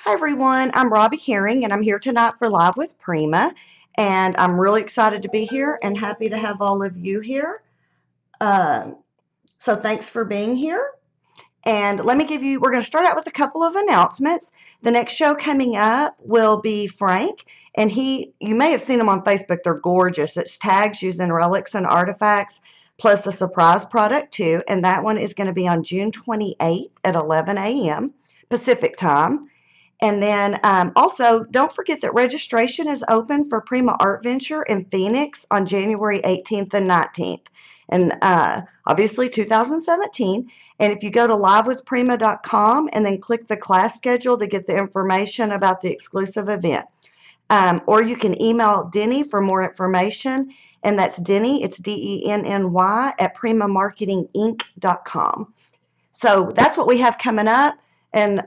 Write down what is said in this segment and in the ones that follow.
Hi everyone, I'm Robbie Herring and I'm here tonight for Live with Prima, and I'm really excited to be here and happy to have all of you here. Um, so thanks for being here. And let me we're going to start out with a couple of announcements. The next show coming up will be Frank, and you may have seen him on Facebook. They're gorgeous. It's tags using relics and artifacts, plus a surprise product too. And that one is going to be on June 28th at 11 a.m. Pacific time. And then also, don't forget that registration is open for Prima Art Venture in Phoenix on January 18th and 19th. And obviously 2017. And if you go to livewithprima.com and then click the class schedule to get the information about the exclusive event. Or you can email Denny for more information. And that's Denny, it's Denny, at primamarketinginc.com. So that's what we have coming up. And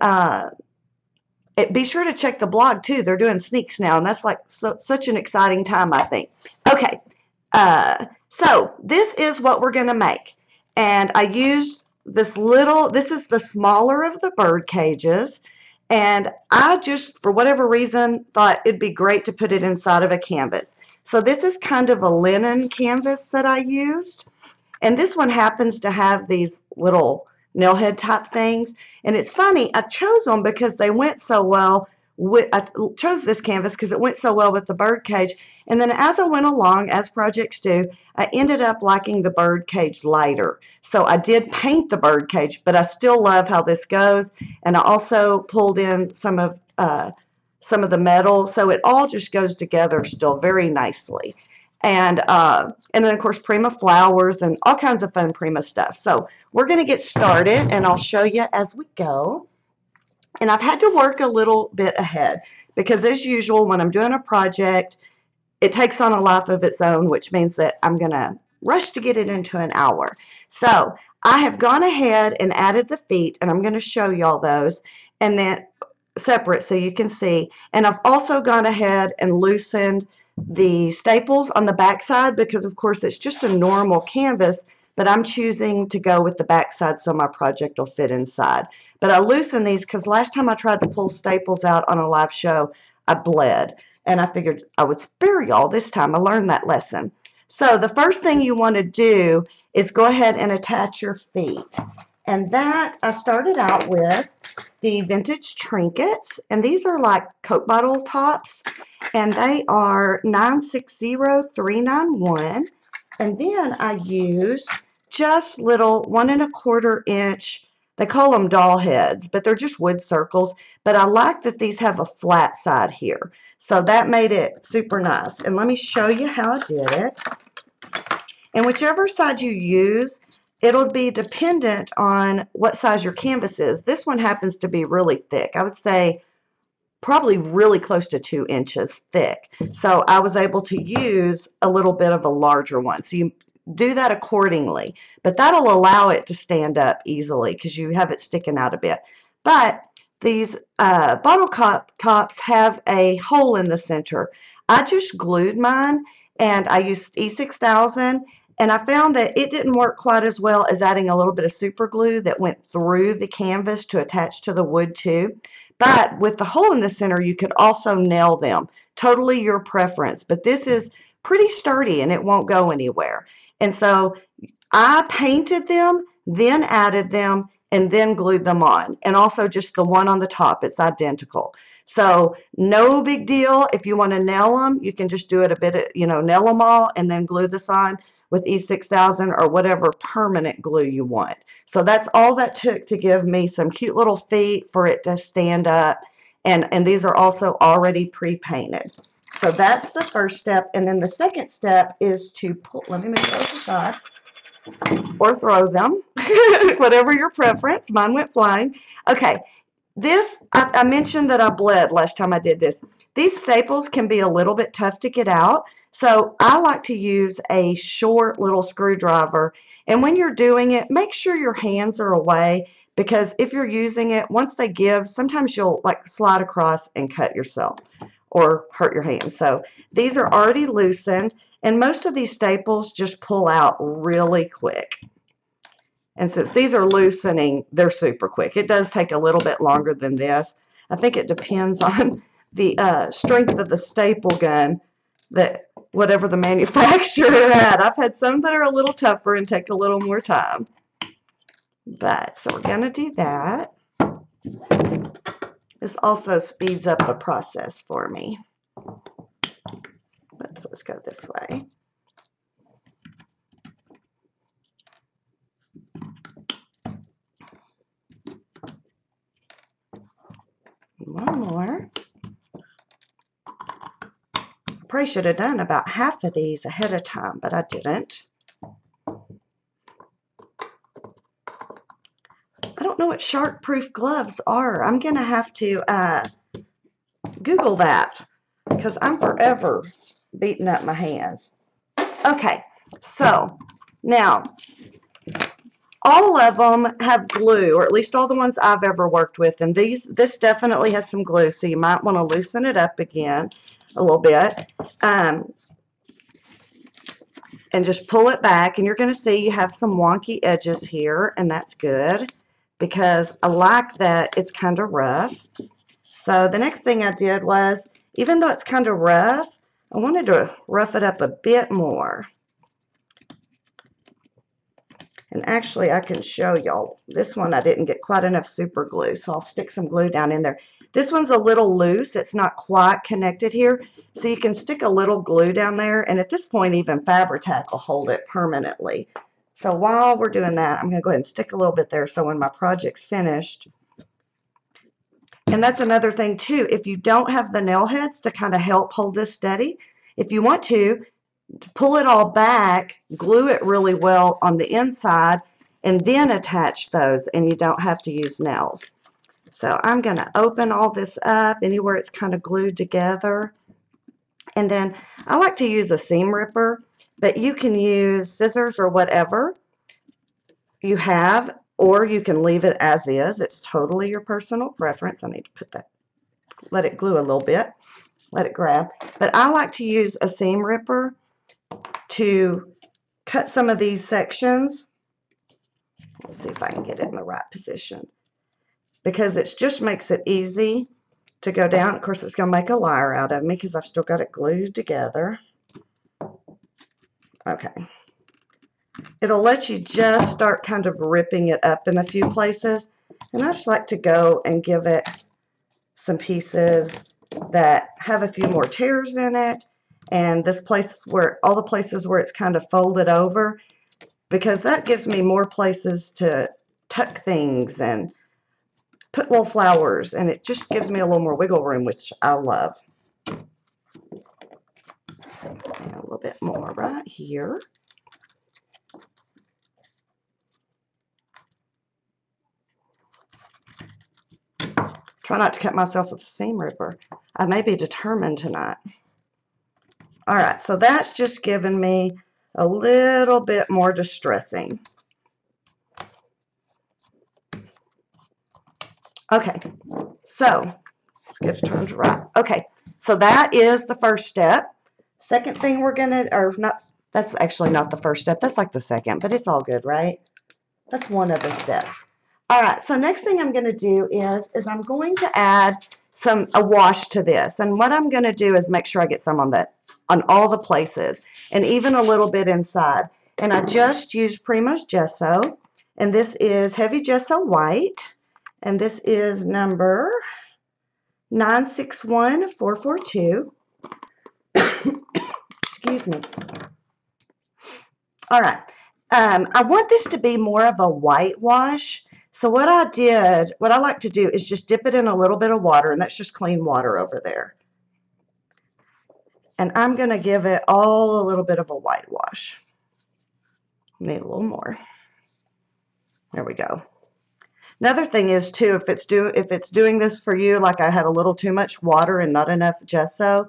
be sure to check the blog too. They're doing sneaks now, and that's like such an exciting time, I think. Okay, so this is what we're going to make. And I used this is the smaller of the bird cages. And I just, for whatever reason, thought it'd be great to put it inside of a canvas. So this is kind of a linen canvas that I used. And this one happens to have these little nailhead type things. And it's funny, I chose them because they went so well. I chose this canvas because it went so well with the bird cage. And then as I went along, as projects do, I ended up liking the bird cage lighter. So I did paint the bird cage, but I still love how this goes. And I also pulled in some of the metal, so it all just goes together still very nicely. And then, of course, Prima flowers and all kinds of fun Prima stuff. So we're going to get started, and I'll show you as we go. And I've had to work a little bit ahead because, as usual, when I'm doing a project, it takes on a life of its own, which means that I'm going to rush to get it into an hour. So I have gone ahead and added the feet, and I'm going to show y'all those, and then separate so you can see. And I've also gone ahead and loosened the staples on the back side because, of course, it's just a normal canvas, but I'm choosing to go with the back side so my project will fit inside. But I loosened these because last time I tried to pull staples out on a live show, I bled. And I figured I would spare y'all this time. I learned that lesson. So the first thing you want to do is go ahead and attach your feet. And that I started out with the vintage Trinkets. And these are like Coke bottle tops. And they are 960391. And then I used just little 1 1/4 inch, they call them doll heads, but they're just wood circles. But I like that these have a flat side here. So that made it super nice. And let me show you how I did it. And whichever side you use, it'll be dependent on what size your canvas is. This one happens to be really thick. I would say probably really close to 2 inches thick. So I was able to use a little bit of a larger one. So you do that accordingly. But that'll allow it to stand up easily because you have it sticking out a bit. But these bottle tops have a hole in the center. I just glued mine, and I used E6000, and I found that it didn't work quite as well as adding a little bit of super glue that went through the canvas to attach to the wood too. But with the hole in the center, you could also nail them. Totally your preference. But this is pretty sturdy, and it won't go anywhere. And so I painted them, then added them, and then glued them on. And also just the one on the top, it's identical. So no big deal. If you want to nail them, you can just do it a bit, nail them all and then glue this on with E6000 or whatever permanent glue you want. So that's all that took to give me some cute little feet for it to stand up. And these are also already pre-painted. So that's the first step. And then the second step is to pull, let me move those aside, or throw them, whatever your preference. Mine went flying. Okay, this, I mentioned that I bled last time I did this. These staples can be a little bit tough to get out. So I like to use a short little screwdriver. And when you're doing it, make sure your hands are away, because if you're using it, once they give, sometimes you'll like slide across and cut yourself or hurt your hand. So these are already loosened, and most of these staples just pull out really quick. And since these are loosening, they're super quick. It does take a little bit longer than this. I think it depends on the strength of the staple gun, that whatever the manufacturer had. I've had some that are a little tougher and take a little more time. But, so we're going to do that. This also speeds up the process for me. Oops, let's go this way. One more. I probably should have done about half of these ahead of time, but I didn't. I don't know what shark-proof gloves are. I'm going to have to Google that because I'm forever beating up my hands. Okay, so now all of them have glue, or at least all the ones I've ever worked with, and this definitely has some glue, so you might want to loosen it up again a little bit. And just pull it back, and you're going to see you have some wonky edges here, and that's good because I like that it's kind of rough. So the next thing I did was, even though it's kind of rough, I wanted to rough it up a bit more. And actually, I can show y'all. This one I didn't get quite enough super glue, so I'll stick some glue down in there. This one's a little loose. It's not quite connected here, so you can stick a little glue down there, and at this point, even Fabri-Tac will hold it permanently. So while we're doing that, I'm going to go ahead and stick a little bit there so when my project's finished. And that's another thing, too. If you don't have the nail heads to kind of help hold this steady, if you want to, pull it all back, glue it really well on the inside, and then attach those, and you don't have to use nails. So I'm going to open all this up anywhere it's kind of glued together. And then I like to use a seam ripper, but you can use scissors or whatever you have, or you can leave it as is. It's totally your personal preference. I need to put that, let it glue a little bit, let it grab. But I like to use a seam ripper to cut some of these sections. Let's see if I can get it in the right position, because it just makes it easy to go down. Of course, it's going to make a liar out of me because I've still got it glued together. Okay. It'll let you just start kind of ripping it up in a few places. And I just like to go and give it some pieces that have a few more tears in it. And this place where, all the places where it's kind of folded over, because that gives me more places to tuck things and put little flowers, and it just gives me a little more wiggle room, which I love. And a little bit more right here. Try not to cut myself with a seam ripper. I may be determined tonight. All right, so that's just giving me a little bit more distressing. Okay, so let's get it turned right. Okay, so that is the first step. Second thing we're gonna, or not, that's actually not the first step. That's like the second, but it's all good, right? That's one of the steps. All right, so next thing I'm going to do is I'm going to add a wash to this. And what I'm going to do is make sure I get some on all the places, and even a little bit inside. And I just used Prima's Gesso, and this is Heavy Gesso White, and this is number 961442. Excuse me. All right. I want this to be more of a whitewash. So what I like to do is just dip it in a little bit of water, and that's just clean water over there. And I'm going to give it all a little bit of a whitewash. Need a little more. There we go. Another thing is too, if it's doing this for you, like I had a little too much water and not enough gesso,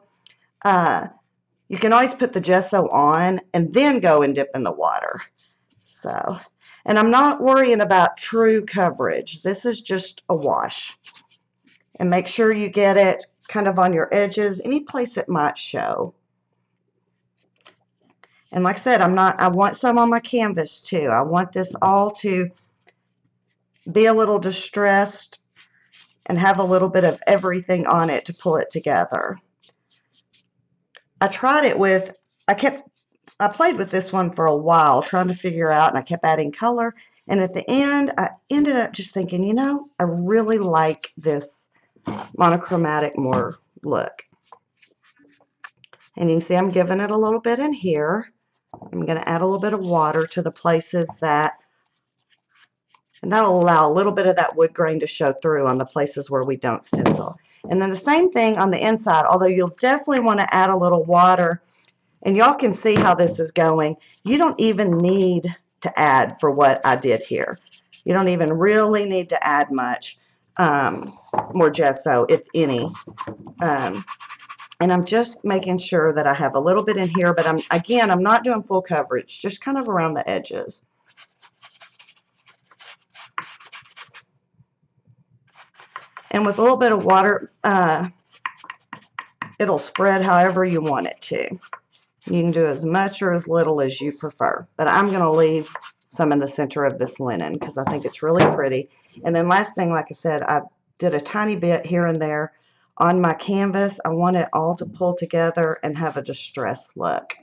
you can always put the gesso on and then go and dip in the water. So, and I'm not worrying about true coverage. This is just a wash. And make sure you get it kind of on your edges, any place it might show. And like I said, I want some on my canvas too. I want this all to be a little distressed and have a little bit of everything on it to pull it together. I tried it with, I played with this one for a while trying to figure out, and I kept adding color, and at the end I ended up just thinking, you know, I really like this monochromatic more look. And you can see I'm giving it a little bit in here. I'm going to add a little bit of water to the places that, and that'll allow a little bit of that wood grain to show through on the places where we don't stencil. And then the same thing on the inside, although you'll definitely want to add a little water. And y'all can see how this is going. You don't even need to add for what I did here. You don't even really need to add much more gesso, if any. And I'm just making sure that I have a little bit in here, but I'm not doing full coverage, just kind of around the edges. And with a little bit of water, it'll spread however you want it to. You can do as much or as little as you prefer, but I'm going to leave some in the center of this linen because I think it's really pretty. And then last thing, like I said, I did a tiny bit here and there on my canvas. I want it all to pull together and have a distressed look.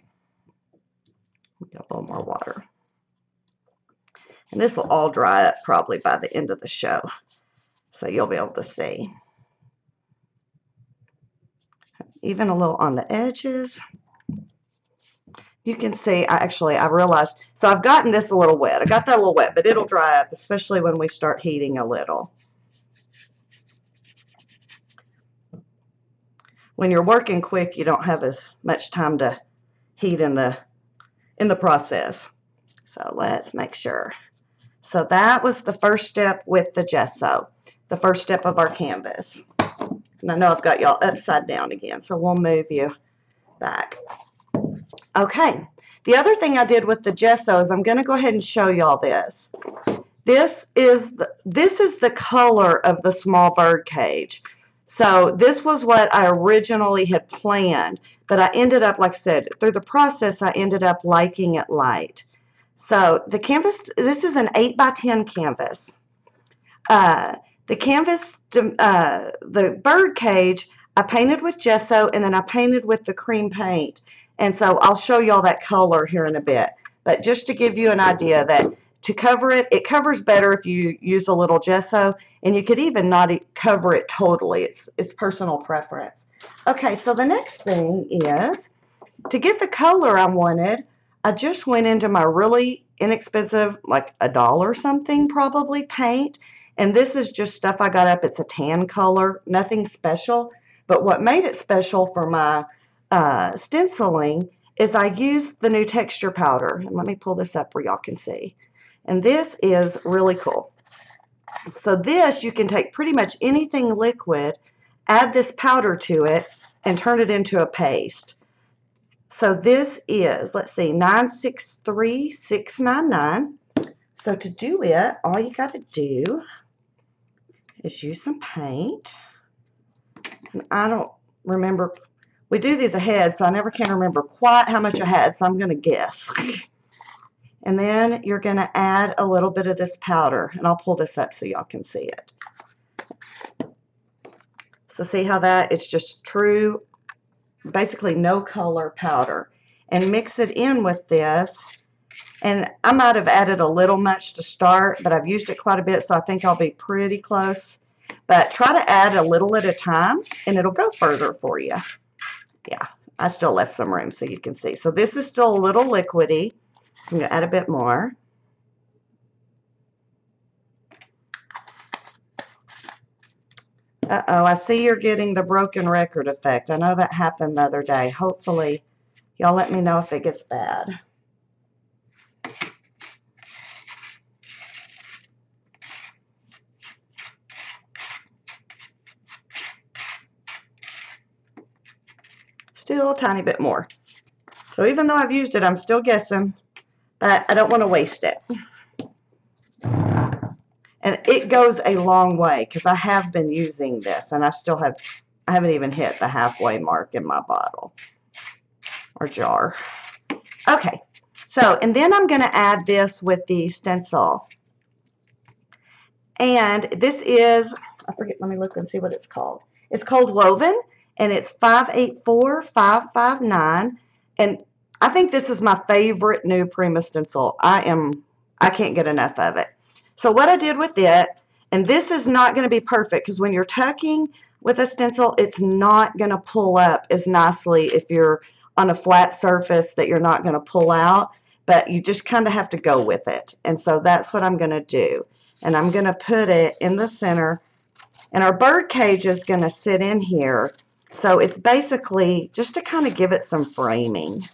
Get a little more water. And this will all dry up probably by the end of the show, so you'll be able to see. Even a little on the edges. You can see, I realized, so I've gotten this a little wet. I got that a little wet, but it'll dry up, especially when we start heating a little. When you're working quick, you don't have as much time to heat in the process. So let's make sure. So that was the first step with the gesso, the first step of our canvas. And I know I've got y'all upside down again, so we'll move you back. Okay, the other thing I did with the gesso is I'm going to go ahead and show y'all this. This is the color of the small bird cage. So this was what I originally had planned, but I ended up, like I said, through the process, I ended up liking it light. So the canvas, this is an 8x10 canvas. The canvas, the bird cage, I painted with gesso, and then I painted with the cream paint. And so I'll show y'all that color here in a bit. But just to give you an idea that to cover it, it covers better if you use a little gesso, and you could even not cover it totally. It's personal preference. Okay, so the next thing is, to get the color I wanted, I just went into my really inexpensive, like $1 something probably, paint. And this is just stuff I got up. It's a tan color, nothing special. But what made it special for my stenciling is I used the new texture powder. And let me pull this up where y'all can see. And this is really cool. So this, you can take pretty much anything liquid, add this powder to it, and turn it into a paste. So this is, let's see, 963699. So to do it, all you got to do is use some paint. And I don't remember, we do these ahead, so I never can remember quite how much I had, so I'm going to guess. And then you're going to add a little bit of this powder, and I'll pull this up so y'all can see it. So see how that, it's just true, basically no color powder. And mix it in with this. And I might have added a little much to start, but I've used it quite a bit, so I think I'll be pretty close. But try to add a little at a time, and it'll go further for you. Yeah, I still left some room so you can see. So this is still a little liquidy. So I'm going to add a bit more. Uh-oh, I see you're getting the broken record effect. I know that happened the other day. Hopefully, y'all let me know if it gets bad. Still a tiny bit more. So even though I've used it, I'm still guessing. But I don't want to waste it. And it goes a long way because I have been using this and I haven't even hit the halfway mark in my bottle or jar. Okay, so, and then I'm going to add this with the stencil. And this is, I forget, let me look and see what it's called. It's called Woven, and it's 584559. And I think this is my favorite new Prima stencil. I can't get enough of it. So what I did with it, and this is not going to be perfect because when you're tucking with a stencil, it's not going to pull up as nicely if you're on a flat surface that you're not going to pull out, but you just kind of have to go with it. And so that's what I'm going to do. And I'm going to put it in the center, and our bird cage is going to sit in here. So it's basically just to kind of give it some framing.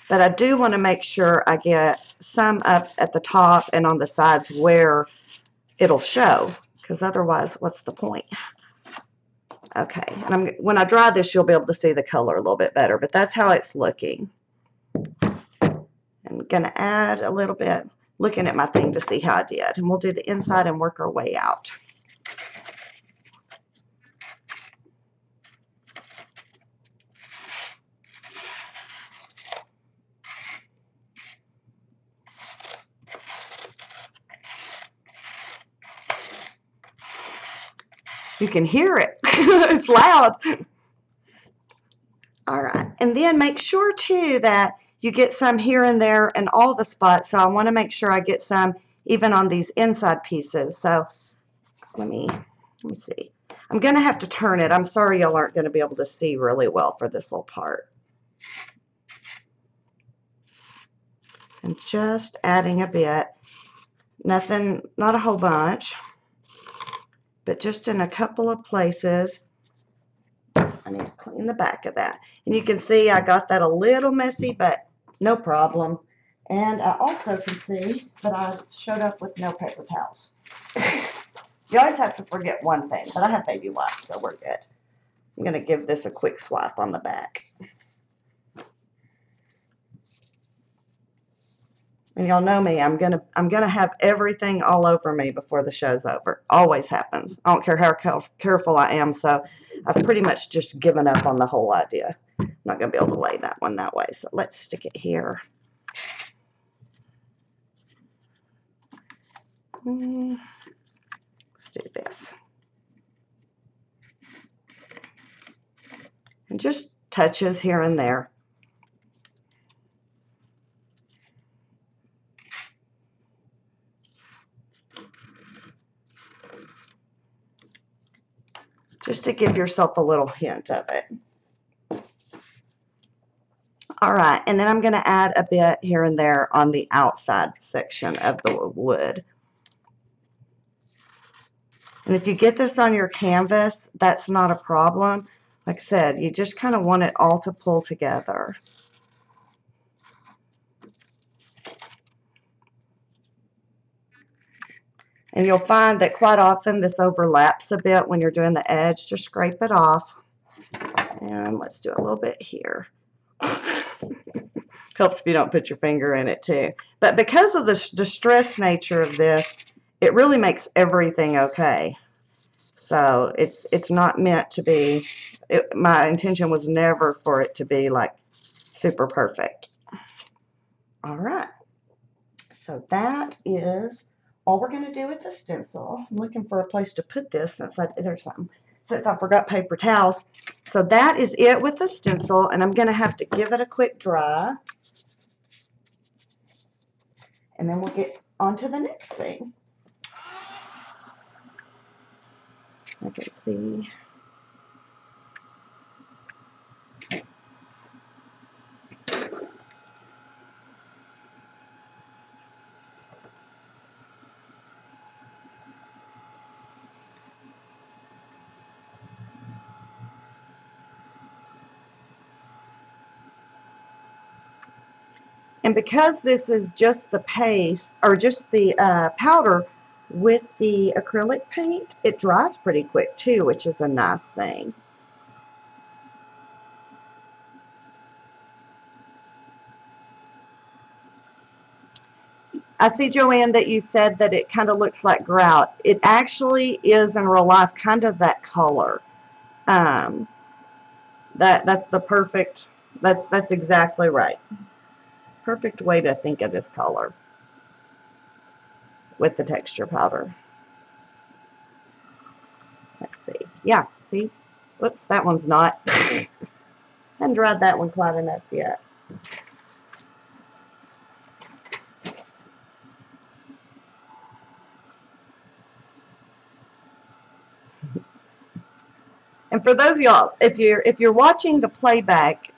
But I do want to make sure I get some up at the top and on the sides where it'll show, because otherwise, what's the point? Okay, and when I dry this, you'll be able to see the color a little bit better, but that's how it's looking. I'm going to add a little bit, looking at my thing to see how I did, and we'll do the inside and work our way out. You can hear it. It's loud. All right. And then make sure, too, that you get some here and there in all the spots. So I want to make sure I get some even on these inside pieces. So let me see. I'm going to have to turn it. I'm sorry y'all aren't going to be able to see really well for this little part. And just adding a bit. Nothing, not a whole bunch, but just in a couple of places. I need to clean the back of that. And you can see I got that a little messy, but no problem. And I also can see that I showed up with no paper towels. You always have to forget one thing, but I have baby wipes, so we're good. I'm going to give this a quick swipe on the back. And y'all know me, I'm gonna have everything all over me before the show's over. Always happens. I don't care how careful I am, so I've pretty much just given up on the whole idea. I'm not gonna be able to lay that one that way, so let's stick it here. Let's do this. And just touches here and there. Just to give yourself a little hint of it. All right, and then I'm going to add a bit here and there on the outside section of the wood. And if you get this on your canvas, that's not a problem. Like I said, you just kind of want it all to pull together. And you'll find that quite often this overlaps a bit when you're doing the edge. Just scrape it off. And let's do a little bit here. Helps if you don't put your finger in it too. But because of the distressed nature of this, it really makes everything okay. So it's not meant to be, my intention was never for it to be like super perfect. All right. So that is all we're going to do with the stencil. I'm looking for a place to put this since I forgot paper towels. So that is it with the stencil, and I'm going to have to give it a quick dry. And then we'll get on to the next thing. I can see. And because this is just the paste, or just the powder with the acrylic paint, it dries pretty quick too, which is a nice thing. I see, Joanne, that you said that it kind of looks like grout. It actually is in real life kind of that color. That's the perfect, that's exactly right. Perfect way to think of this color. with the texture powder. Let's see. Yeah, see? Whoops, that one's not. I haven't dried that one quite enough yet. And for those of y'all, if you're watching the playback,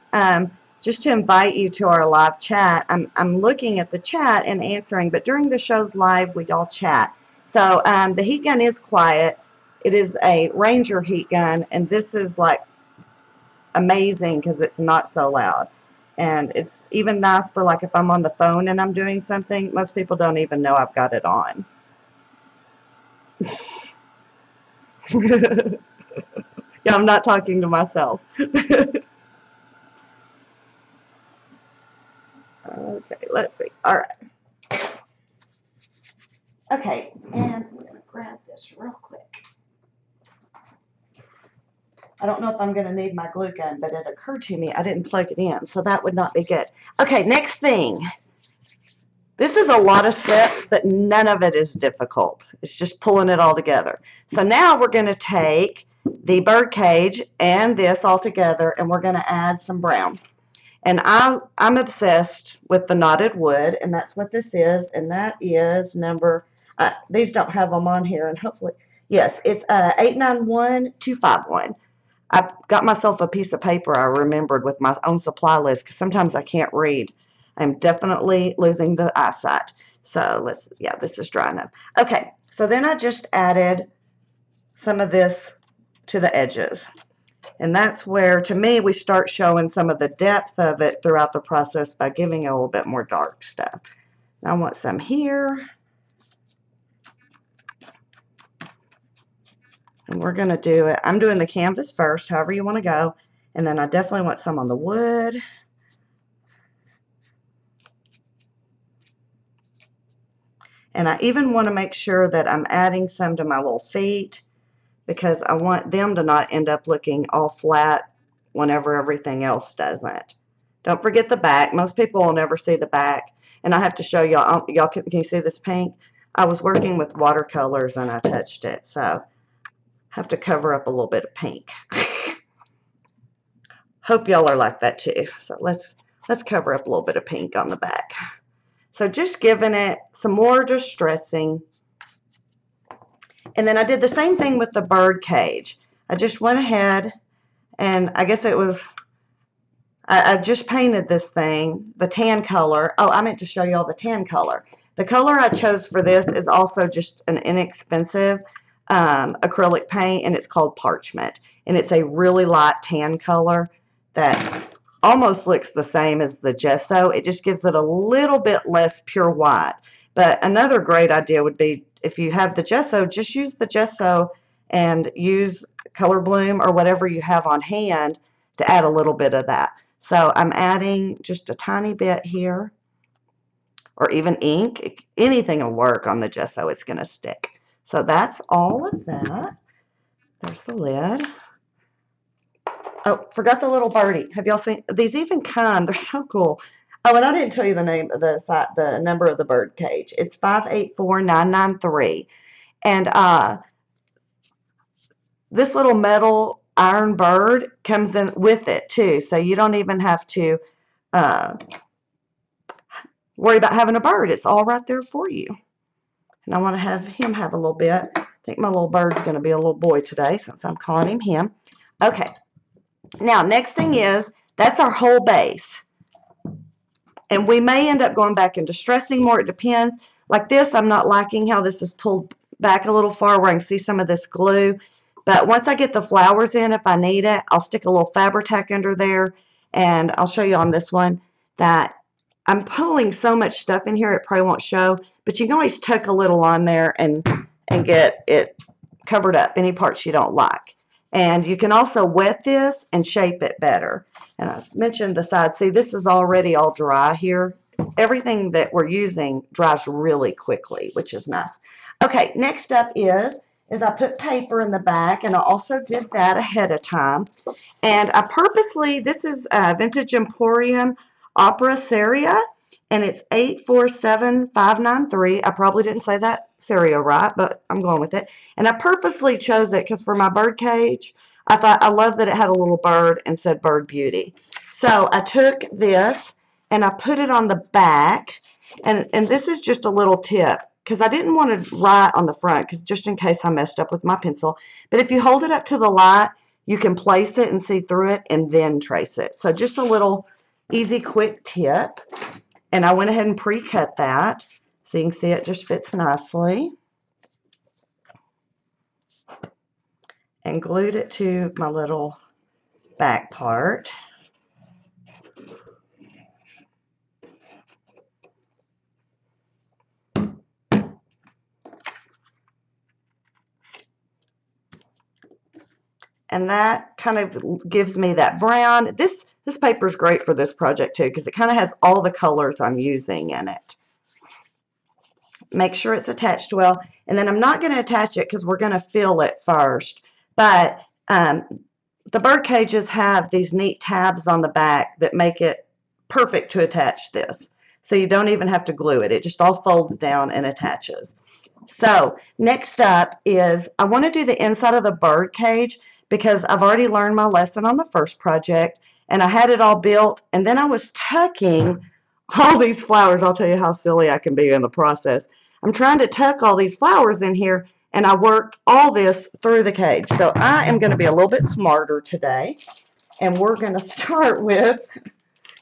just to invite you to our live chat, I'm looking at the chat and answering, but during the show's live, we all chat. So the heat gun is quiet. It is a Ranger heat gun, and this is like amazing because it's not so loud. And it's even nice for like if I'm on the phone and I'm doing something, most people don't even know I've got it on. Yeah, I'm not talking to myself. Okay, let's see. All right. Okay, and we're going to grab this real quick. I don't know if I'm going to need my glue gun, but it occurred to me I didn't plug it in, so that would not be good. Okay, next thing. This is a lot of steps, but none of it is difficult. It's just pulling it all together. So now we're going to take the birdcage and this all together, and we're going to add some brown. And I'm obsessed with the knotted wood, and that's what this is, and that is number, these don't have them on here, and hopefully, yes, it's 891251. I got myself a piece of paper I remembered with my own supply list, because sometimes I can't read. I'm definitely losing the eyesight. So let's, yeah, this is dry enough. Okay, so then I just added some of this to the edges. And that's where, to me, we start showing some of the depth of it throughout the process by giving a little bit more dark stuff. Now I want some here. And we're going to do it. I'm doing the canvas first, however you want to go. And then I definitely want some on the wood. And I even want to make sure that I'm adding some to my little feet, because I want them to not end up looking all flat whenever everything else doesn't. Don't forget the back. Most people will never see the back. And I have to show y'all. Y'all can you see this pink? I was working with watercolors and I touched it, so I have to cover up a little bit of pink. Hope y'all are like that too. So let's cover up a little bit of pink on the back. So just giving it some more distressing. And then I did the same thing with the bird cage. I just went ahead and I guess it was, I just painted this thing, the tan color. Oh, I meant to show you all the tan color. The color I chose for this is also just an inexpensive acrylic paint, and it's called Parchment. And it's a really light tan color that almost looks the same as the gesso. It just gives it a little bit less pure white. But another great idea would be, if you have the gesso, just use the gesso and use Color Bloom or whatever you have on hand to add a little bit of that. So I'm adding just a tiny bit here, or even ink. Anything will work on the gesso. It's going to stick. So that's all of that. There's the lid. Oh, forgot the little birdie. Have y'all seen these? Even come, they're so cool. Oh, and I didn't tell you the name of the number of the bird cage. It's 584993, and this little metal iron bird comes in with it too, so you don't even have to worry about having a bird. It's all right there for you. And I want to have him have a little bit. I think my little bird's going to be a little boy today since I'm calling him him. Okay. Now, next thing is, that's our whole base. And we may end up going back and distressing more. It depends. Like this, I'm not liking how this is pulled back a little far where I can see some of this glue. But once I get the flowers in, if I need it, I'll stick a little Fabri-Tac under there. And I'll show you on this one that I'm pulling so much stuff in here, it probably won't show. But you can always tuck a little on there and get it covered up, any parts you don't like. And you can also wet this and shape it better. And I mentioned the side. See, this is already all dry here. Everything that we're using dries really quickly, which is nice. Okay, next up is I put paper in the back, and I also did that ahead of time. And I purposely, this is Vintage Emporium Opera Seria, and it's 847593. I probably didn't say that Seria right, but I'm going with it. And I purposely chose it because for my bird cage, I thought I love that it had a little bird and said Bird Beauty. So I took this and I put it on the back, and this is just a little tip because I didn't want to write on the front because just in case I messed up with my pencil. But if you hold it up to the light, you can place it and see through it and then trace it. So just a little easy, quick tip. And I went ahead and pre-cut that. So you can see it just fits nicely. And glued it to my little back part. And that kind of gives me that brown. This paper is great for this project too because it kind of has all the colors I'm using in it. Make sure it's attached well. And then I'm not going to attach it because we're going to fill it first. But the bird cages have these neat tabs on the back that make it perfect to attach this. So you don't even have to glue it. It just all folds down and attaches. So next up is I want to do the inside of the bird cage because I've already learned my lesson on the first project and I had it all built, and then I was tucking all these flowers. I'll tell you how silly I can be in the process. I'm trying to tuck all these flowers in here, and I worked all this through the cage. So I am going to be a little bit smarter today, and we're going to start with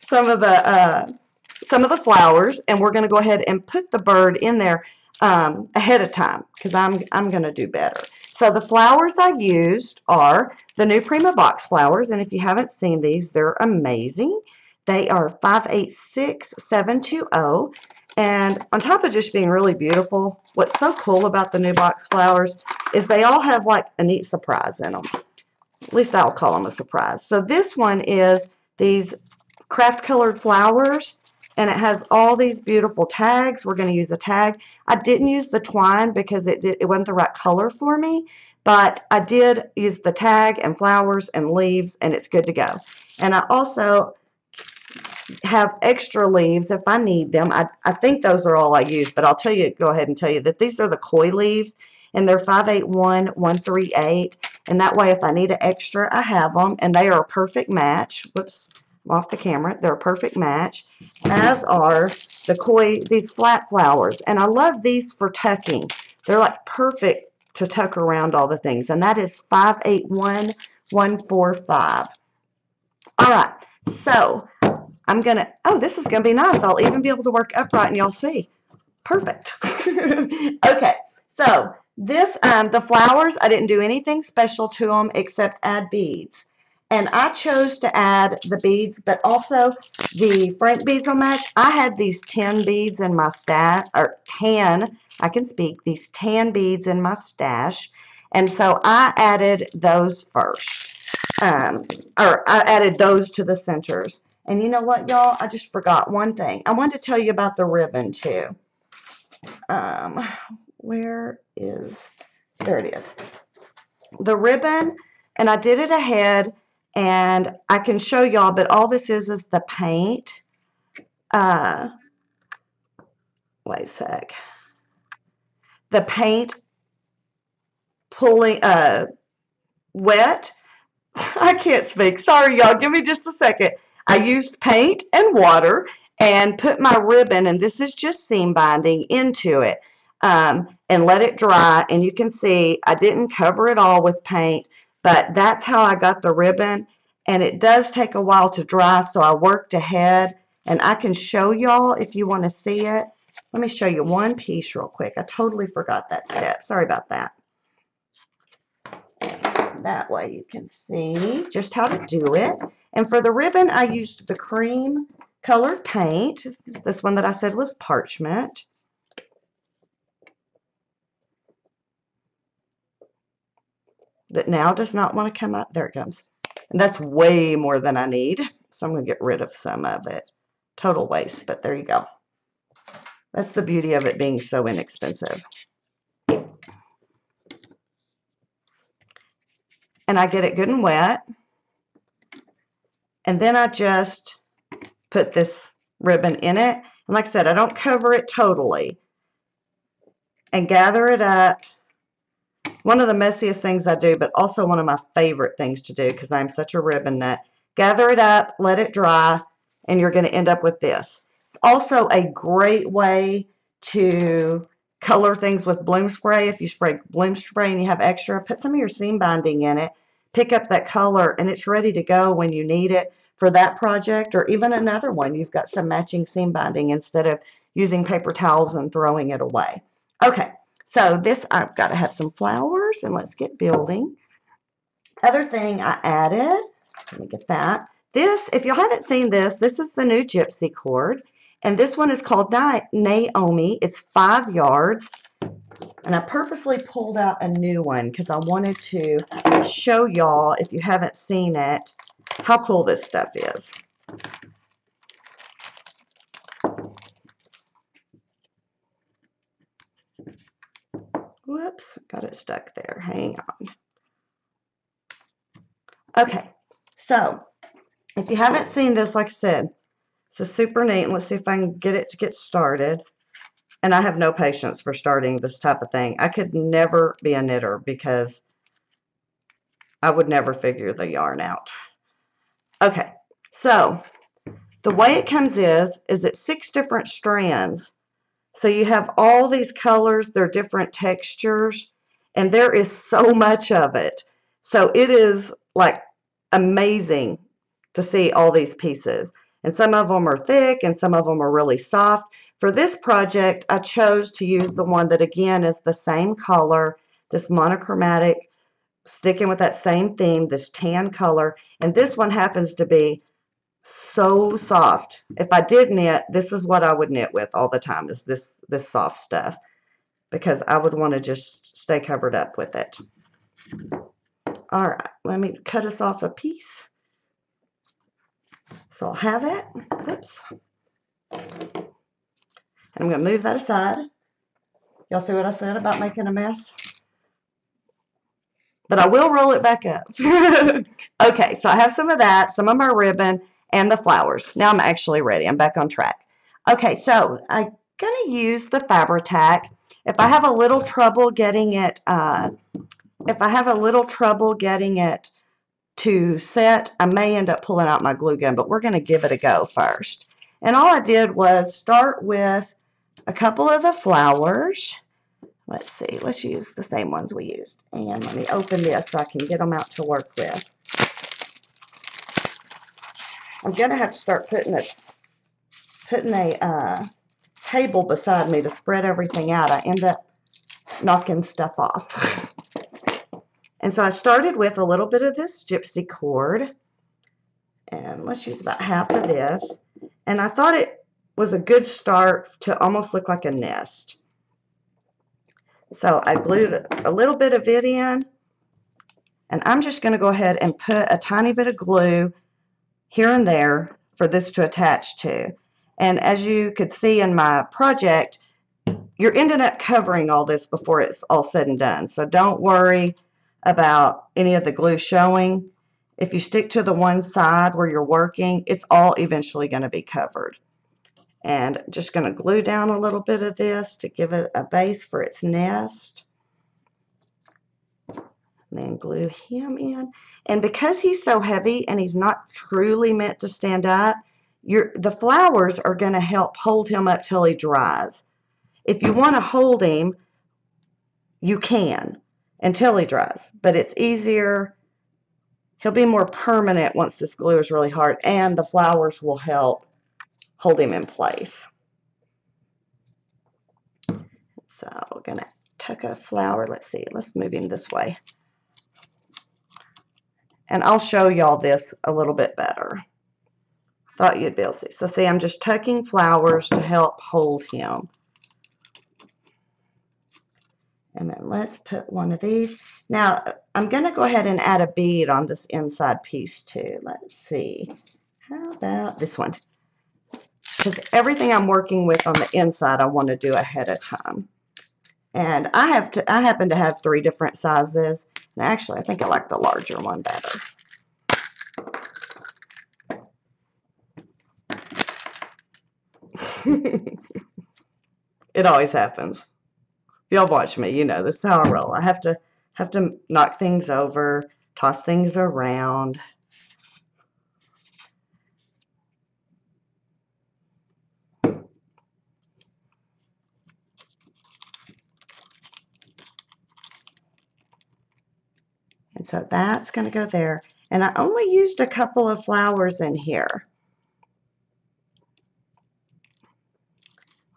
some of the flowers, and we're going to go ahead and put the bird in there ahead of time because I'm going to do better. So the flowers I used are the new Prima Box Flowers, and if you haven't seen these, they're amazing. They are 586720, and on top of just being really beautiful, what's so cool about the new box flowers is they all have like a neat surprise in them. At least I'll call them a surprise. So this one is these craft colored flowers, and it has all these beautiful tags. We're going to use a tag. I didn't use the twine because it wasn't the right color for me, but I did use the tag and flowers and leaves, and it's good to go. And I also have extra leaves if I need them. I think those are all I use, but I'll go ahead and tell you that these are the Coy leaves, and they're 581138, and that way if I need an extra, I have them, and they are a perfect match. Whoops. Off the camera. They're a perfect match, as are these flat flowers. And I love these for tucking. They're like perfect to tuck around all the things. And that is 581145. All right. So I'm going to, oh, this is going to be nice. I'll even be able to work upright and y'all see. Perfect. Okay. So this, the flowers, I didn't do anything special to them except add beads. And I chose to add the beads, but also the Frank beads will match. I had these 10 beads in my stash, or 10, I can speak, these 10 beads in my stash. And so I added those first, or I added those to the centers. And you know what, y'all? I just forgot one thing. I wanted to tell you about the ribbon, too. There it is. The ribbon, and I did it ahead. And I can show y'all, but all this is the paint. Wait a sec. The paint pulling, wet. I can't speak. Sorry, y'all. Give me just a second. I used paint and water and put my ribbon, and this is just seam binding, into it and let it dry. And you can see I didn't cover it all with paint. But that's how I got the ribbon, and it does take a while to dry, so I worked ahead, and I can show y'all if you want to see it. Let me show you one piece real quick. I totally forgot that step. Sorry about that. That way you can see just how to do it. And for the ribbon, I used the cream colored paint. This one that I said was parchment. That now does not want to come out. There it comes. And that's way more than I need. So I'm going to get rid of some of it. Total waste, but there you go. That's the beauty of it being so inexpensive. And I get it good and wet. And then I just put this ribbon in it. And like I said, I don't cover it totally. And gather it up. One of the messiest things I do, but also one of my favorite things to do because I'm such a ribbon nut. Gather it up, let it dry, and you're going to end up with this. It's also a great way to color things with bloom spray. If you spray bloom spray and you have extra, put some of your seam binding in it, pick up that color, and it's ready to go when you need it for that project or even another one. You've got some matching seam binding instead of using paper towels and throwing it away. Okay, so this, I've got to have some flowers, and let's get building. Other thing I added, let me get that. This, if you haven't seen this, this is the new Gypsy cord. And this one is called Naomie. It's 5 yards. And I purposely pulled out a new one because I wanted to show y'all, if you haven't seen it, how cool this stuff is. Whoops, got it stuck there. Hang on. Okay, so if you haven't seen this, like I said, it's super neat. And let's see if I can get it to get started. And I have no patience for starting this type of thing. I could never be a knitter because I would never figure the yarn out. Okay, so the way it comes is it's 6 different strands. So you have all these colors, they're different textures, and there is so much of it. So it is like amazing to see all these pieces. And some of them are thick and some of them are really soft. For this project, I chose to use the one that again is the same color, this monochromatic, sticking with that same theme, this tan color. And this one happens to be so soft. If I did knit, this is what I would knit with all the time, is this soft stuff, because I would want to just stay covered up with it. All right, let me cut us off a piece. So I'll have it. Oops. And I'm going to move that aside. Y'all see what I said about making a mess? But I will roll it back up. Okay, so I have some of that, some of my ribbon, and the flowers. Now I'm actually ready. I'm back on track. Okay, so I'm going to use the Fabri-Tac. If I have a little trouble getting it, to set, I may end up pulling out my glue gun, but we're going to give it a go first. And all I did was start with a couple of the flowers. Let's see, let's use the same ones we used. And let me open this so I can get them out to work with. I'm going to have to start putting a table beside me to spread everything out. I end up knocking stuff off. And so I started with a little bit of this Gypsy cord. And let's use about half of this. And I thought it was a good start to almost look like a nest. So I glued a little bit of it in. And I'm just going to go ahead and put a tiny bit of glue here and there for this to attach to. And as you could see in my project, you're ending up covering all this before it's all said and done. So don't worry about any of the glue showing. If you stick to the one side where you're working, it's all eventually going to be covered. And just going to glue down a little bit of this to give it a base for its nest. And then glue him in. And because he's so heavy and he's not truly meant to stand up, the flowers are going to help hold him up till he dries. If you want to hold him, you can until he dries. But it's easier. He'll be more permanent once this glue is really hard, and the flowers will help hold him in place. So we're going to tuck a flower. Let's see. Let's move him this way. And I'll show y'all this a little bit better. Thought you'd be able to see. So see, I'm just tucking flowers to help hold him. And then let's put one of these. Now, I'm going to go ahead and add a bead on this inside piece too. Let's see. How about this one? Because everything I'm working with on the inside, I want to do ahead of time. And I happen to have 3 different sizes. And actually, I think I like the larger one better. It always happens. If y'all watch me, you know this is how I roll. I have to knock things over, toss things around. And so that's going to go there. And I only used a couple of flowers in here.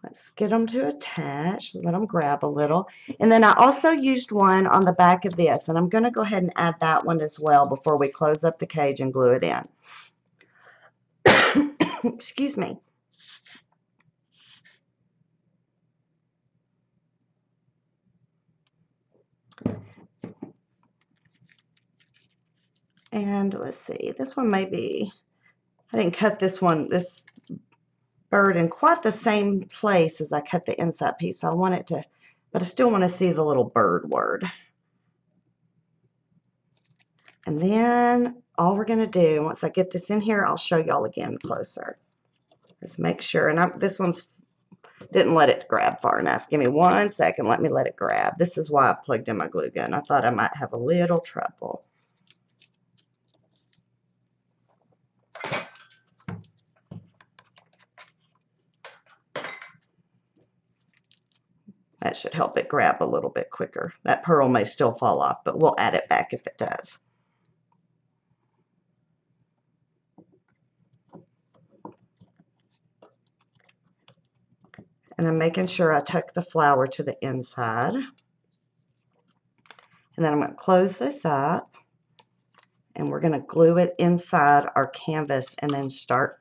Let's get them to attach, let them grab a little. And then I also used one on the back of this, and I'm going to go ahead and add that one as well before we close up the cage and glue it in. Excuse me. And let's see, this one may be, I didn't cut this bird in quite the same place as I cut the inside piece. So I want it to, but I still want to see the little bird word. And then all we're going to do, once I get this in here, I'll show y'all again closer. Let's make sure, and this one's didn't let it grab far enough. Give me 1 second, let me let it grab. This is why I plugged in my glue gun. I thought I might have a little trouble. That should help it grab a little bit quicker. That pearl may still fall off, but we'll add it back if it does. And I'm making sure I tuck the flower to the inside. And then I'm going to close this up. And we're going to glue it inside our canvas and then start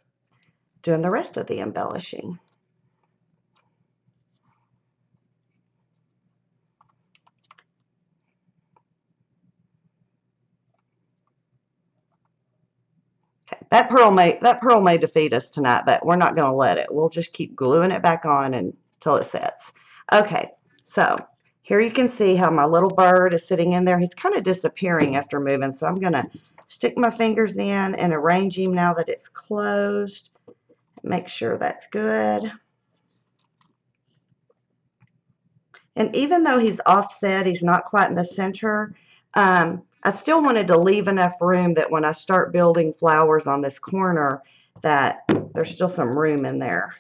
doing the rest of the embellishing. That pearl may defeat us tonight, but we're not going to let it. We'll just keep gluing it back on until it sets. Okay, so here you can see how my little bird is sitting in there. He's kind of disappearing after moving, so I'm going to stick my fingers in and arrange him now that it's closed. Make sure that's good. And even though he's offset, he's not quite in the center, I still wanted to leave enough room that when I start building flowers on this corner, that there's still some room in there.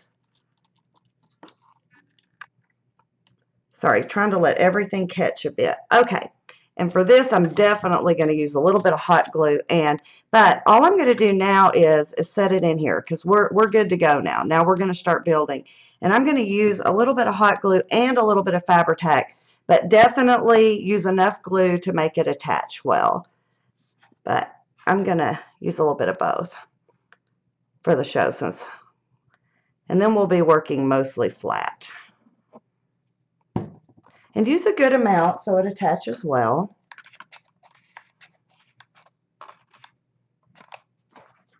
Sorry, trying to let everything catch a bit. Okay, and for this, I'm definitely going to use a little bit of hot glue. But all I'm going to do now is set it in here because we're good to go now. Now we're going to start building. And I'm going to use a little bit of hot glue and a little bit of Fabri-Tac, but definitely use enough glue to make it attach well. But I'm going to use a little bit of both for the show and then we'll be working mostly flat. And use a good amount so it attaches well.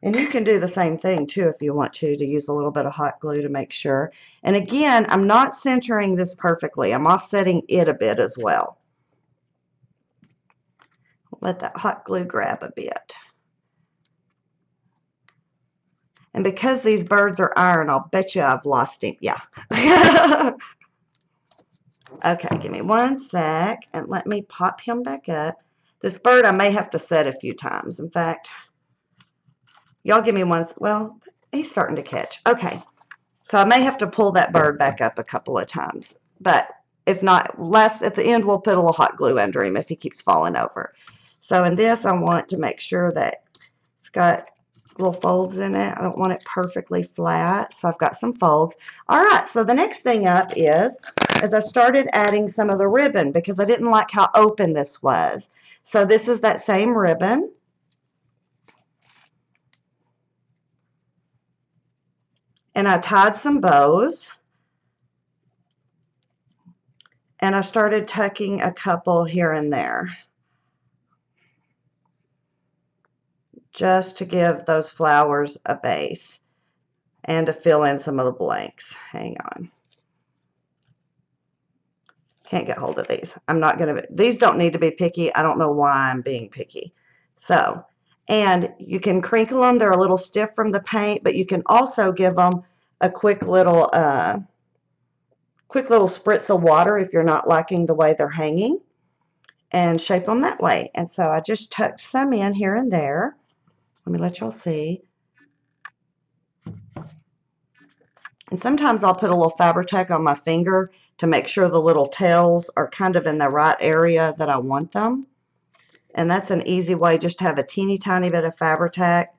And you can do the same thing too if you want to use a little bit of hot glue to make sure. And again, I'm not centering this perfectly. I'm offsetting it a bit as well. Let that hot glue grab a bit. And because these birds are iron, I'll bet you I've lost him. Yeah. Okay, give me 1 sec and let me pop him back up. This bird I may have to set a few times. In fact, y'all give me one. Well, he's starting to catch. Okay, so I may have to pull that bird back up a couple of times. But if not, at the end, we'll put a little hot glue under him if he keeps falling over. So in this, I want to make sure that it's got little folds in it. I don't want it perfectly flat, so I've got some folds. All right, so the next thing up is I started adding some of the ribbon because I didn't like how open this was. So this is that same ribbon. And I tied some bows. And I started tucking a couple here and there, just to give those flowers a base and to fill in some of the blanks. Hang on. Can't get hold of these. I'm not going to, these don't need to be picky. I don't know why I'm being picky. So, and you can crinkle them. They're a little stiff from the paint, but you can also give them a quick little spritz of water if you're not liking the way they're hanging, and shape them that way. And so I just tucked some in here and there. Let me let y'all see. And sometimes I'll put a little Fabri-Tac on my finger to make sure the little tails are kind of in the right area that I want them. And that's an easy way, just to have a teeny tiny bit of Fabri-Tac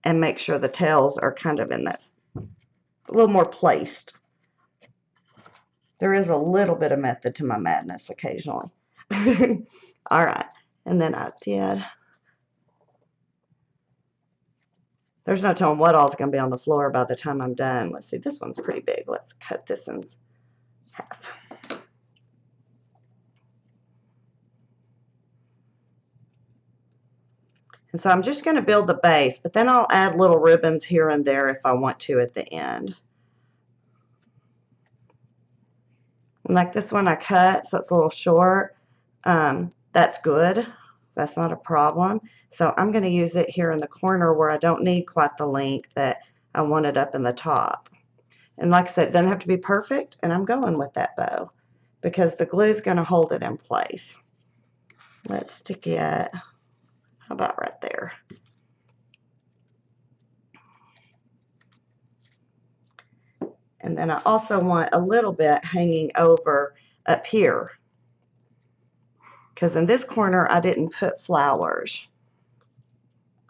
and make sure the tails are kind of in that, a little more placed. There is a little bit of method to my madness occasionally. All right, and then there's no telling what all's going to be on the floor by the time I'm done. Let's see, this one's pretty big. Let's cut this in half. And so I'm just going to build the base, but then I'll add little ribbons here and there if I want to at the end. And like this one I cut, so it's a little short. That's good. That's not a problem. So I'm going to use it here in the corner where I don't need quite the length that I wanted up in the top. And like I said, it doesn't have to be perfect, and I'm going with that bow because the glue is going to hold it in place. Let's stick it, how about right there? And then I also want a little bit hanging over up here, because in this corner I didn't put flowers.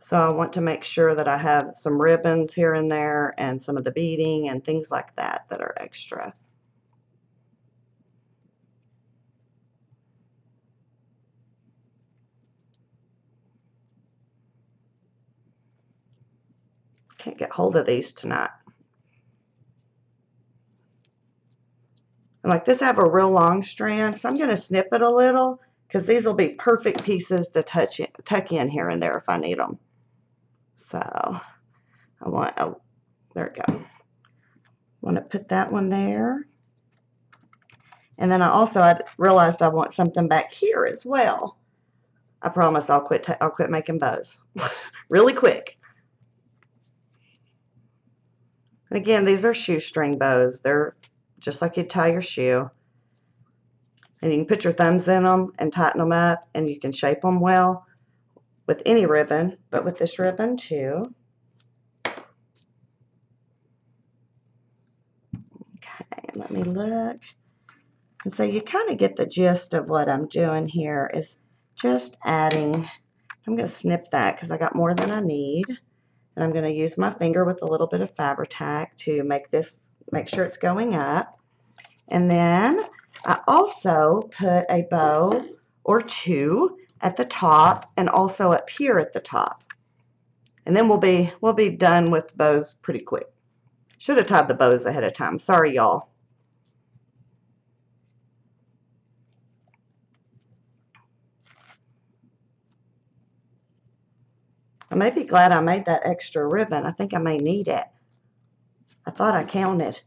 So I want to make sure that I have some ribbons here and there and some of the beading and things like that that are extra. Can't get hold of these tonight. And like this, I have a real long strand, so I'm going to snip it a little because these will be perfect pieces to tuck in here and there if I need them. So I want, there we go. Want to put that one there. And then I realized I want something back here as well. I promise I'll quit making bows really quick. And again, these are shoestring bows. They're just like you'd tie your shoe. And you can put your thumbs in them and tighten them up, and you can shape them well with any ribbon, but with this ribbon too. Okay, let me look. And so you kind of get the gist of what I'm doing here is just adding. I'm going to snip that because I got more than I need. And I'm going to use my finger with a little bit of Fabri-Tac to make sure it's going up. And then I also put a bow or two at the top and also up here at the top. And then we'll be done with bows pretty quick. Should have tied the bows ahead of time. Sorry, y'all. I may be glad I made that extra ribbon. I think I may need it. I thought I counted.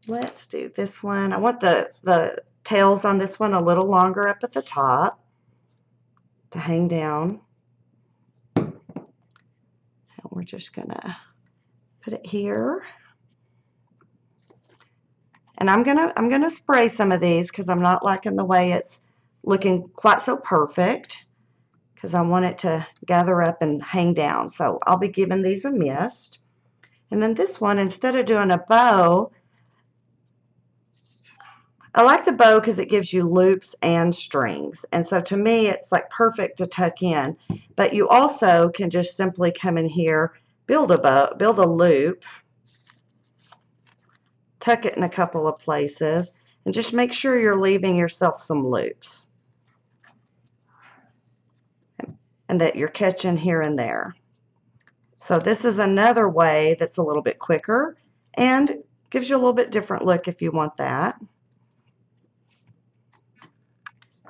Let's do this one. I want the tails on this one a little longer up at the top to hang down. And we're just gonna put it here. And I'm gonna spray some of these because I'm not liking the way it's looking quite so perfect, because I want it to gather up and hang down. So I'll be giving these a mist. And then this one, instead of doing a bow, I like the bow because it gives you loops and strings. And so to me, it's like perfect to tuck in. But you also can just simply come in here, build a bow, build a loop, tuck it in a couple of places, and just make sure you're leaving yourself some loops. And that you're catching here and there. So this is another way that's a little bit quicker and gives you a little bit different look if you want that.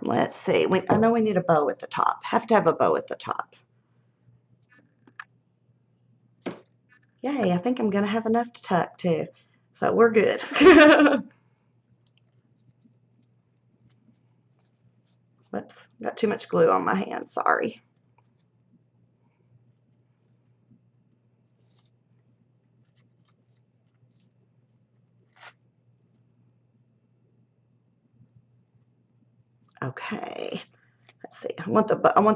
Let's see. I know we need a bow at the top. Have to have a bow at the top. Yay, I think I'm going to have enough to tuck too. So we're good. Whoops, got too much glue on my hand. Sorry. I want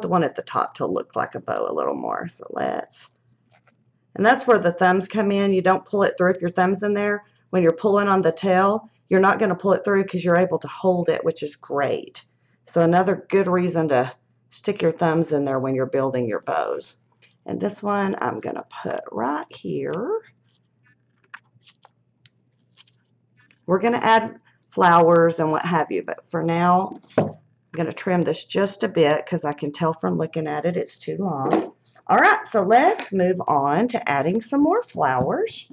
the one at the top to look like a bow a little more. So and that's where the thumbs come in. You don't pull it through if your thumb's in there. When you're pulling on the tail, you're not going to pull it through because you're able to hold it, which is great. So another good reason to stick your thumbs in there when you're building your bows. And this one I'm going to put right here. We're going to add flowers and what have you, but for now, I'm going to trim this just a bit because I can tell from looking at it it's too long. All right, so let's move on to adding some more flowers.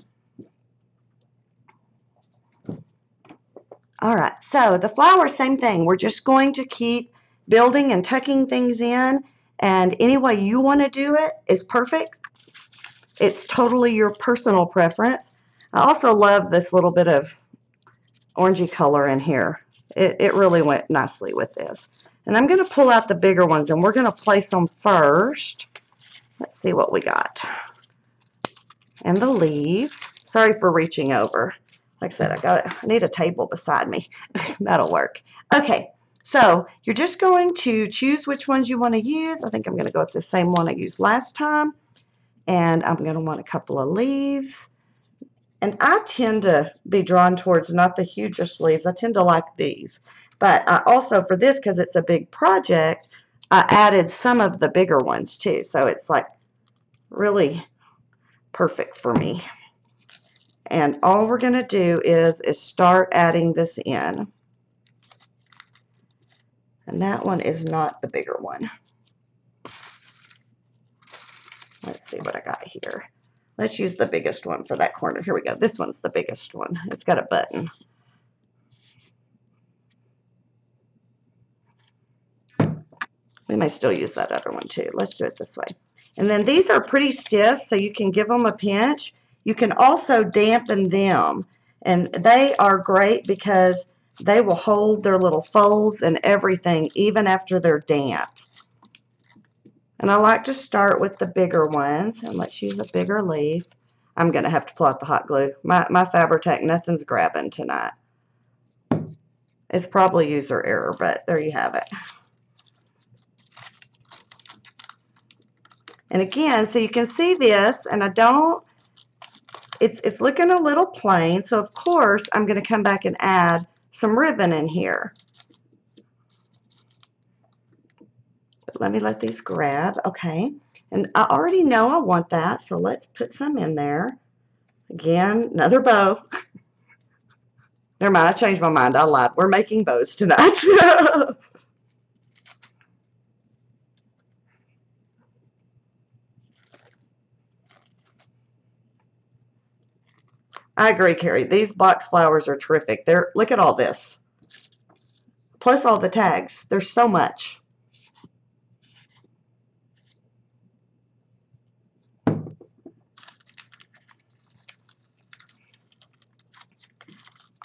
All right, so the flowers, same thing. We're just going to keep building and tucking things in, and any way you want to do it is perfect. It's totally your personal preference. I also love this little bit of orangey color in here. It really went nicely with this. And I'm going to pull out the bigger ones, and we're going to place them first. Let's see what we got. And the leaves. Sorry for reaching over. Like I said, I need a table beside me. That'll work. Okay, so you're just going to choose which ones you want to use. I think I'm going to go with the same one I used last time. And I'm going to want a couple of leaves. And I tend to be drawn towards not the hugest leaves. I tend to like these. But I also, for this, because it's a big project, I added some of the bigger ones too. So it's like really perfect for me. And all we're going to do is start adding this in. And that one is not the bigger one. Let's see what I got here. Let's use the biggest one for that corner. Here we go. This one's the biggest one. It's got a button. We may still use that other one too. Let's do it this way. And then these are pretty stiff, so you can give them a pinch. You can also dampen them, and they are great because they will hold their little folds and everything even after they're damp. And I like to start with the bigger ones, and let's use a bigger leaf. I'm going to have to pull out the hot glue. My Fabri-Tac, nothing's grabbing tonight. It's probably user error, but there you have it. And again, so you can see this, and it's looking a little plain, so of course I'm going to come back and add some ribbon in here. But let me let these grab. Okay, and I already know I want that, so let's put some in there. Again, another bow. Never mind, I changed my mind. I lied. We're making bows tonight. I agree, Carrie. These box flowers are terrific. Look at all this. Plus all the tags. There's so much.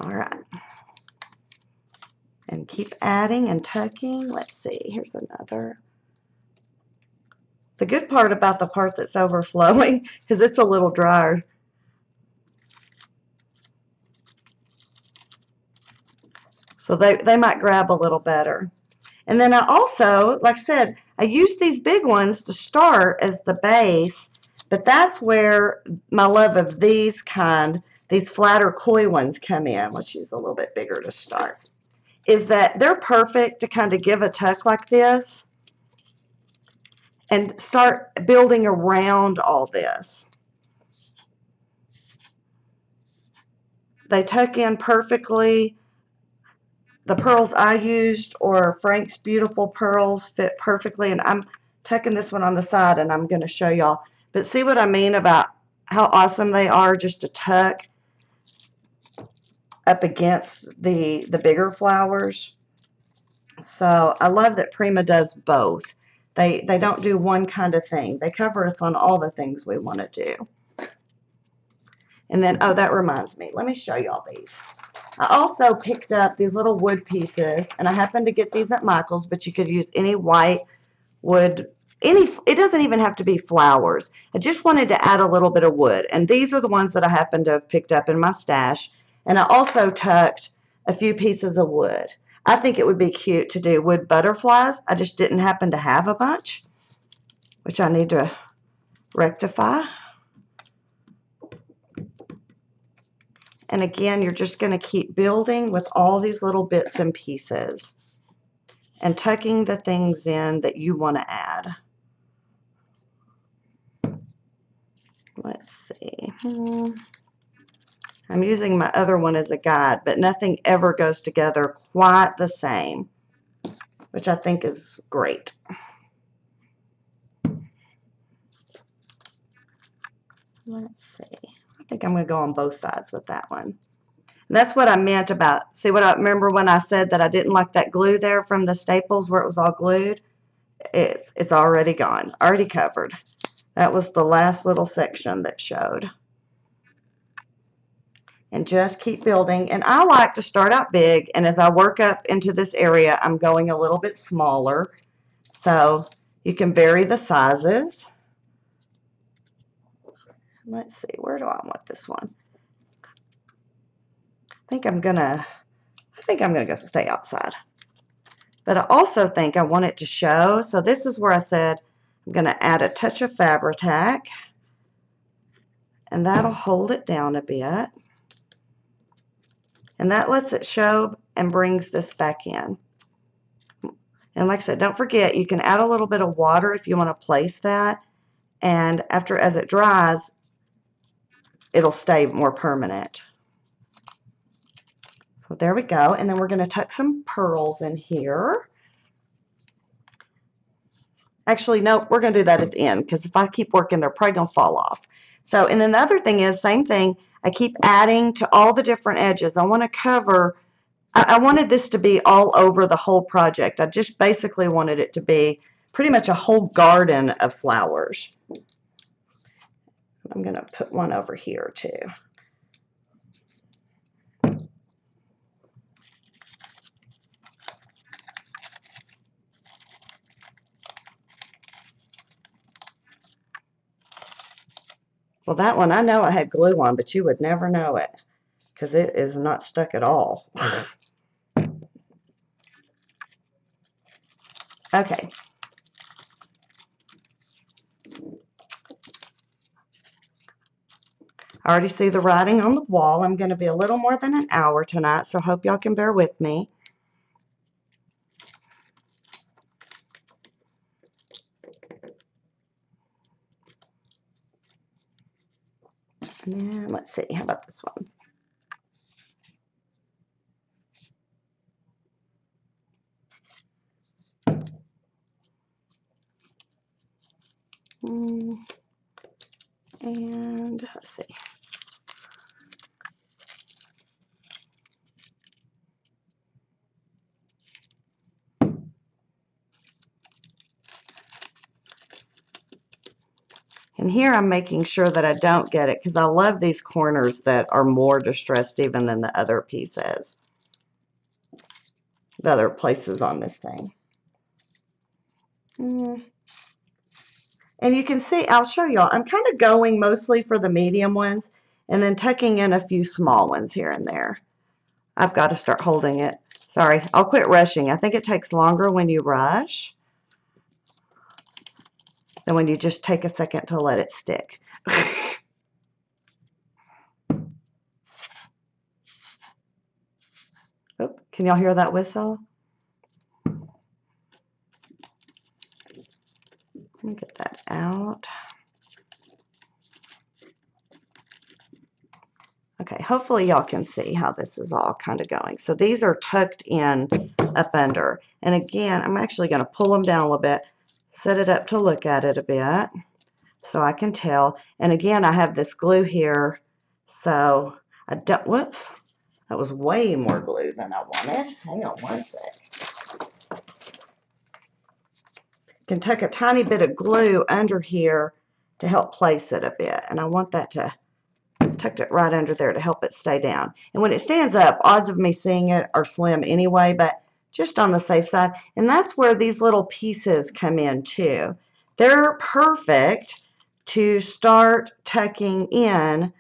All right. And keep adding and tucking. Let's see. Here's another. The good part about the part that's overflowing is it's a little drier. So they might grab a little better. And then I also, like I said, I use these big ones to start as the base, but that's where my love of these flatter koi ones come in. Let's use a little bit bigger to start. Is that they're perfect to kind of give a tuck like this and start building around all this. They tuck in perfectly. The pearls I used, or Frank's Beautiful pearls, fit perfectly, and I'm tucking this one on the side, and I'm going to show y'all. But see what I mean about how awesome they are just to tuck up against the bigger flowers. So I love that Prima does both. They don't do one kind of thing. They cover us on all the things we want to do. And then, oh, that reminds me. Let me show y'all these. I also picked up these little wood pieces, and I happened to get these at Michael's, but you could use any white wood. It doesn't even have to be flowers. I just wanted to add a little bit of wood, and these are the ones that I happened to have picked up in my stash. And I also tucked a few pieces of wood. I think it would be cute to do wood butterflies. I just didn't happen to have a bunch, which I need to rectify. And again, you're just going to keep building with all these little bits and pieces and tucking the things in that you want to add. Let's see. I'm using my other one as a guide, but nothing ever goes together quite the same, which I think is great. Let's see. I think I'm going to go on both sides with that one. And that's what I meant about, see what I remember when I said that I didn't like that glue there from the staples where it was all glued? It's already gone, already covered. That was the last little section that showed. And just keep building. And I like to start out big, and as I work up into this area, I'm going a little bit smaller. So you can vary the sizes. Let's see, where do I want this one? I think I'm gonna go stay outside. But I also think I want it to show. So this is where I said I'm gonna add a touch of Fabri-Tac, and that'll hold it down a bit. And that lets it show and brings this back in. And like I said, don't forget, you can add a little bit of water if you want to place that. And as it dries, it'll stay more permanent. So there we go. And then we're going to tuck some pearls in here. Actually, no, we're going to do that at the end, because if I keep working, they're probably going to fall off. So, and then the other thing is, same thing, I keep adding to all the different edges. I want to cover, I wanted this to be all over the whole project. I just basically wanted it to be pretty much a whole garden of flowers. I'm going to put one over here too. Well, that one, I know I had glue on, but you would never know it because it is not stuck at all. Okay. I already see the writing on the wall. I'm going to be a little more than an hour tonight, so I hope y'all can bear with me. And then let's see, how about this one? And let's see. And here I'm making sure that I don't get it because I love these corners that are more distressed even than the other pieces, the other places on this thing. And you can see, I'll show y'all, I'm kind of going mostly for the medium ones and then tucking in a few small ones here and there. I've got to start holding it. Sorry, I'll quit rushing. I think it takes longer when you rush than when you just take a second to let it stick. Oh, can y'all hear that whistle? Let me get that out. Okay, hopefully y'all can see how this is all kind of going. So these are tucked in up under. And again, I'm actually going to pull them down a little bit, set it up to look at it a bit so I can tell. And again, I have this glue here. So I don't, whoops, that was way more glue than I wanted. Hang on one sec. Can tuck a tiny bit of glue under here to help place it a bit. And I want that to tucked it right under there to help it stay down. And when it stands up, odds of me seeing it are slim anyway, but just on the safe side. And that's where these little pieces come in too. They're perfect to start tucking in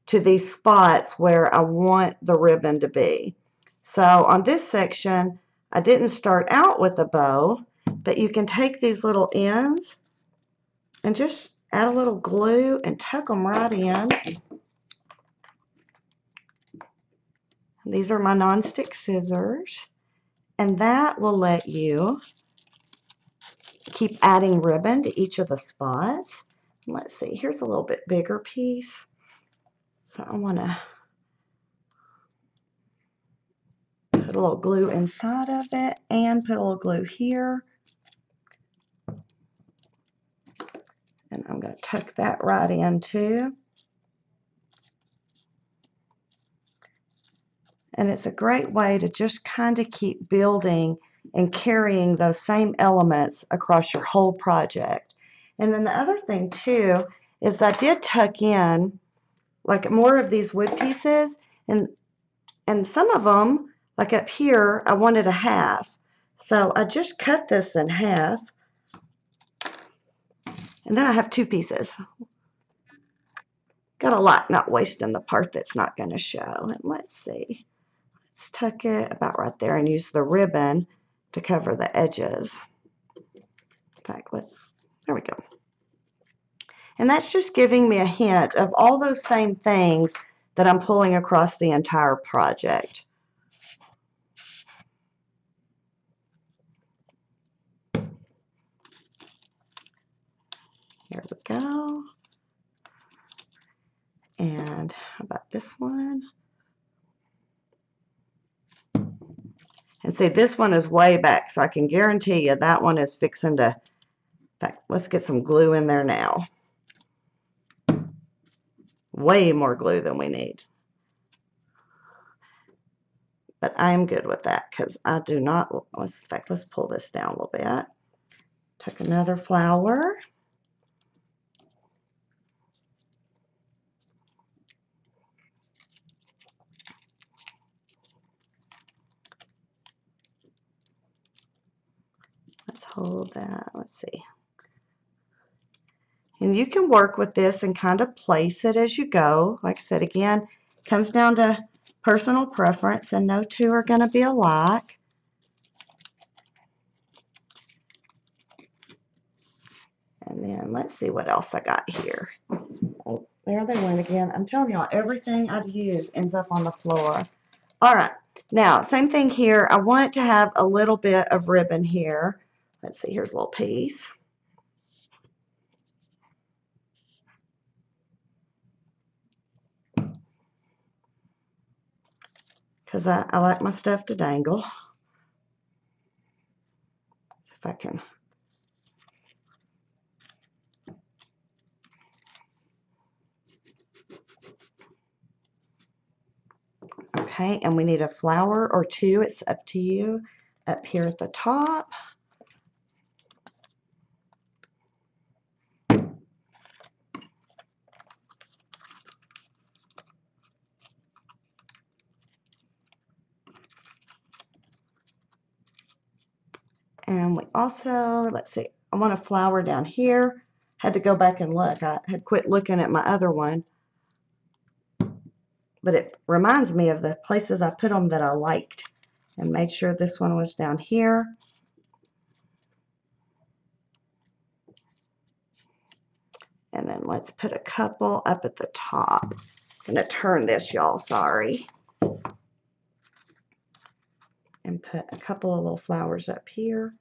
to these spots where I want the ribbon to be. So on this section, I didn't start out with a bow, but you can take these little ends and just add a little glue and tuck them right in. These are my nonstick scissors, and that will let you keep adding ribbon to each of the spots. Let's see, here's a little bit bigger piece. So I want to put a little glue inside of it and put a little glue here. And I'm going to tuck that right in too. And it's a great way to just kind of keep building and carrying those same elements across your whole project. And then the other thing too is I did tuck in like more of these wood pieces, and some of them, like up here, I wanted a half. So I just cut this in half, and then I have two pieces. Got a lot, not wasting the part that's not going to show. And let's see. Let's tuck it about right there and use the ribbon to cover the edges. In fact, there we go. And that's just giving me a hint of all those same things that I'm pulling across the entire project. Here we go. And how about this one? And see, this one is way back, so I can guarantee you that one is fixing to, in fact, let's get some glue in there now. Way more glue than we need. But I'm good with that because I do not, in fact, let's pull this down a little bit. Tuck another flower. Let's hold that, let's see. And you can work with this and kind of place it as you go. Like I said, again, it comes down to personal preference, and no two are going to be alike. And then let's see what else I got here. Oh, there they went again. I'm telling y'all, everything I use ends up on the floor. All right, now same thing here. I want to have a little bit of ribbon here. Let's see, here's a little piece. Because I like my stuff to dangle. If I can. Okay, and we need a flower or two. It's up to you. Up here at the top. And we also, let's see, I want a flower down here. Had to go back and look. I had quit looking at my other one. But it reminds me of the places I put them that I liked. And made sure this one was down here. And then let's put a couple up at the top. I'm going to turn this, y'all, sorry. And put a couple of little flowers up here.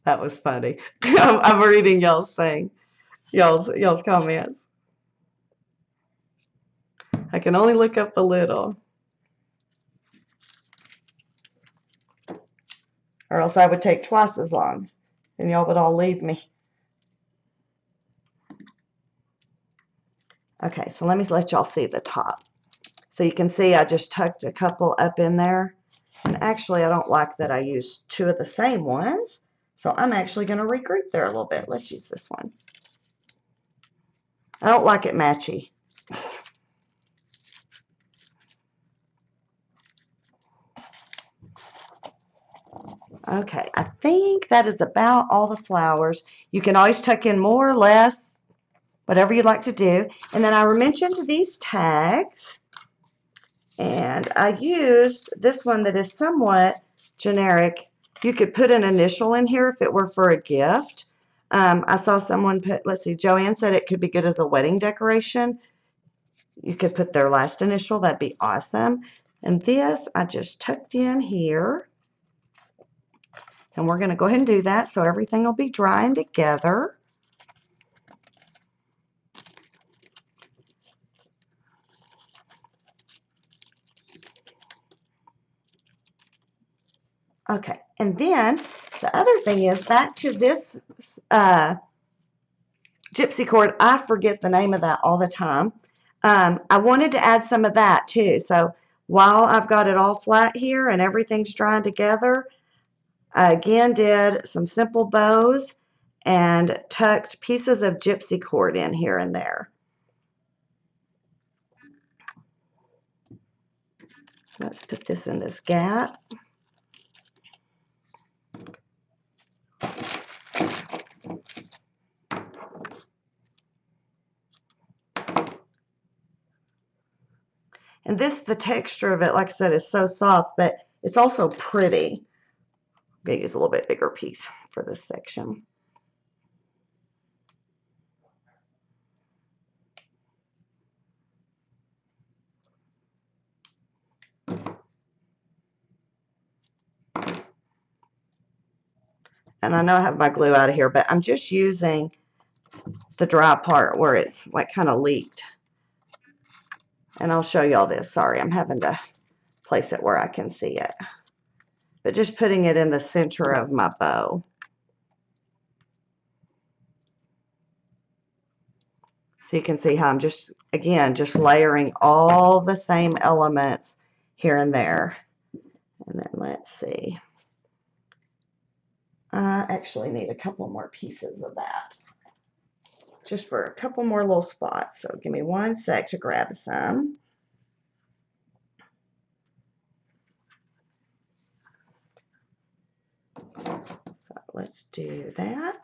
That was funny. I'm reading y'all's thing, y'all's comments. I can only look up a little, or else I would take twice as long, and y'all would all leave me. Okay, so let me let y'all see the top. So you can see I just tucked a couple up in there, and actually I don't like that I used two of the same ones. So I'm actually going to regroup there a little bit. Let's use this one. I don't like it matchy. Okay, I think that is about all the flowers. You can always tuck in more or less, whatever you'd like to do. And then I mentioned these tags, and I used this one that is somewhat generic. You could put an initial in here if it were for a gift. I saw someone put, let's see, Joanne said it could be good as a wedding decoration. You could put their last initial. That'd be awesome. And this I just tucked in here. And we're going to go ahead and do that so everything will be drying together. Okay, and then the other thing is back to this gypsy cord. I forget the name of that all the time. I wanted to add some of that too. So while I've got it all flat here and everything's drying together, I again did some simple bows and tucked pieces of gypsy cord in here and there. Let's put this in this gap. And this, the texture of it, like I said, is so soft, but it's also pretty. I'm going to use a little bit bigger piece for this section. And I know I have my glue out of here, but I'm just using the dry part where it's like kind of leaked. And I'll show you all this. Sorry, I'm having to place it where I can see it. But just putting it in the center of my bow. So you can see how I'm just, again, just layering all the same elements here and there. And then let's see. I actually need a couple more pieces of that. Just for a couple more little spots. So give me one sec to grab some. So let's do that.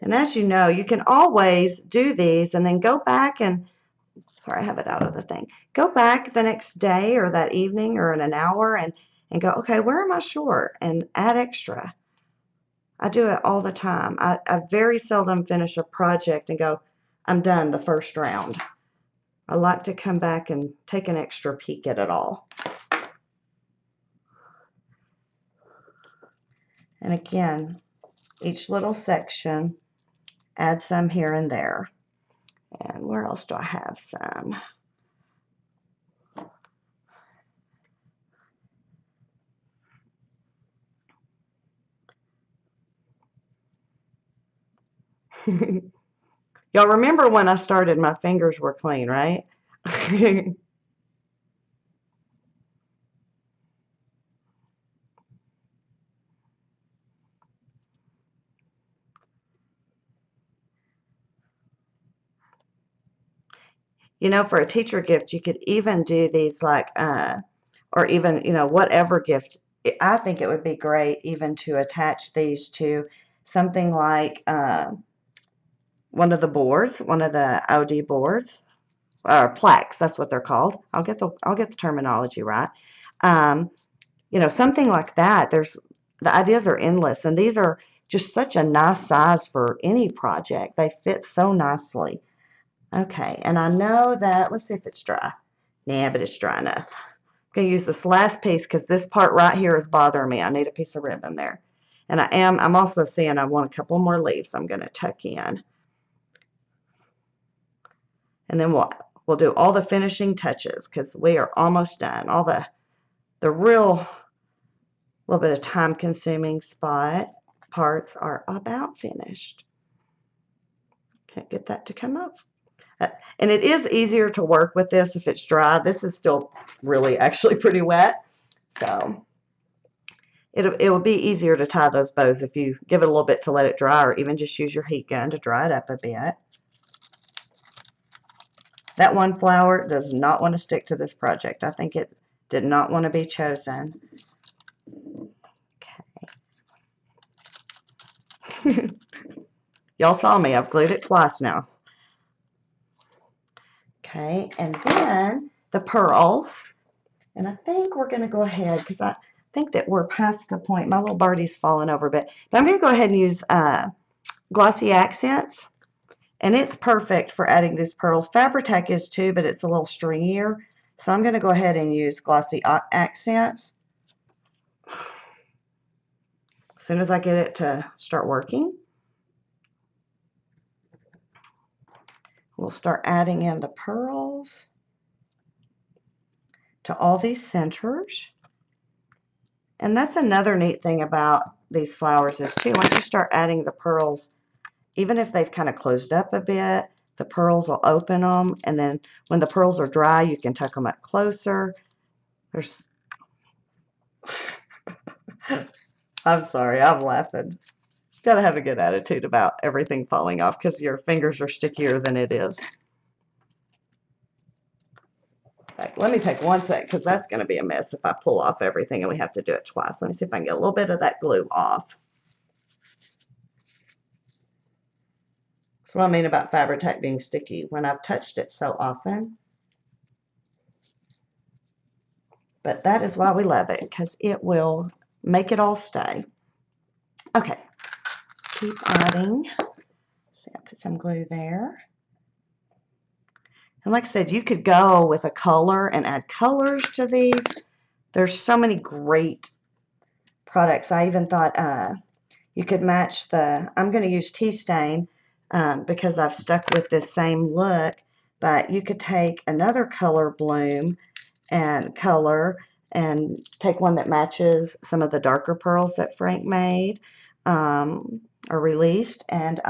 And as you know, you can always do these and then go back and, sorry, I have it out of the thing. Go back the next day or that evening or in an hour and go, okay, where am I short? And add extra. I do it all the time. I very seldom finish a project and go, I'm done the first round. I like to come back and take an extra peek at it all. And again, each little section, add some here and there. And where else do I have some? Y'all remember when I started, my fingers were clean, right? You know, for a teacher gift, you could even do these like, or even, you know, whatever gift. I think it would be great even to attach these to something like one of the boards, one of the OD boards, or plaques. That's what they're called. I'll get the terminology right. You know, something like that. The ideas are endless, and these are just such a nice size for any project. They fit so nicely. Okay, and I know that, let's see if it's dry. Nah, but it's dry enough. I'm going to use this last piece because this part right here is bothering me. I need a piece of ribbon there. And I'm also seeing I want a couple more leaves I'm going to tuck in. And then we'll do all the finishing touches because we are almost done. All the real little bit of time consuming parts are about finished. Can't get that to come up. And it is easier to work with this if it's dry. This is still really actually pretty wet. So it will be easier to tie those bows if you give it a little bit to let it dry, or even just use your heat gun to dry it up a bit. That one flower does not want to stick to this project. I think it Did not want to be chosen. Okay. Y'all saw me. I've glued it twice now. Okay, and then the pearls. And I think we're going to go ahead, because I think that we're past the point. My little birdie's falling over a bit. But I'm going to go ahead and use glossy accents. And it's perfect for adding these pearls. Fabri-Tac is too, but it's a little stringier. So I'm going to go ahead and use glossy accents. As soon as I get it to start working, we'll start adding in the pearls to all these centers. And that's another neat thing about these flowers is too, once you start adding the pearls, even if they've kind of closed up a bit, the pearls will open them, and then when the pearls are dry, you can tuck them up closer. There's I'm sorry, I'm laughing. Gotta have a good attitude about everything falling off because your fingers are stickier than it is. Okay, let me take one sec because that's going to be a mess if I pull off everything and we have to do it twice. Let me see if I can get a little bit of that glue off. That's what I mean about Fabri-Tac being sticky when I've touched it so often. But that is why we love it, because it will make it all stay. Okay, keep adding. See, I put some glue there. And like I said, you could go with a color and add colors to these. There's so many great products. I even thought you could match the, I'm going to use tea stain because I've stuck with this same look, but you could take another color bloom and color and take one that matches some of the darker pearls that Frank made or released. And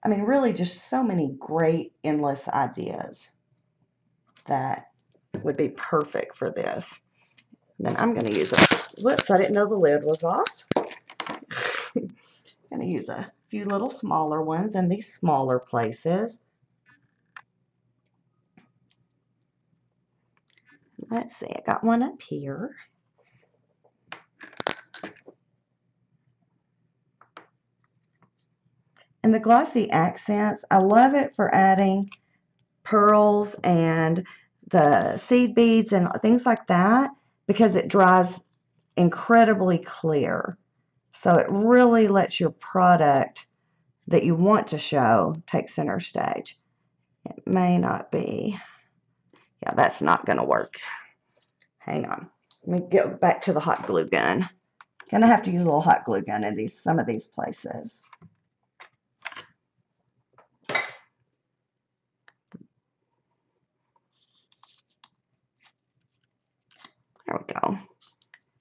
I mean, really just so many great, endless ideas that would be perfect for this. And then I'm going to use a, whoops, I didn't know the lid was off. I'm going to use a few little smaller ones in these smaller places. Let's see, I got one up here. And the glossy accents, I love it for adding pearls and the seed beads and things like that because it dries incredibly clear. So it really lets your product that you want to show take center stage. It may not be, yeah, that's not going to work. Hang on. Let me get back to the hot glue gun. Gonna have to use a little hot glue gun in some of these places. There we go.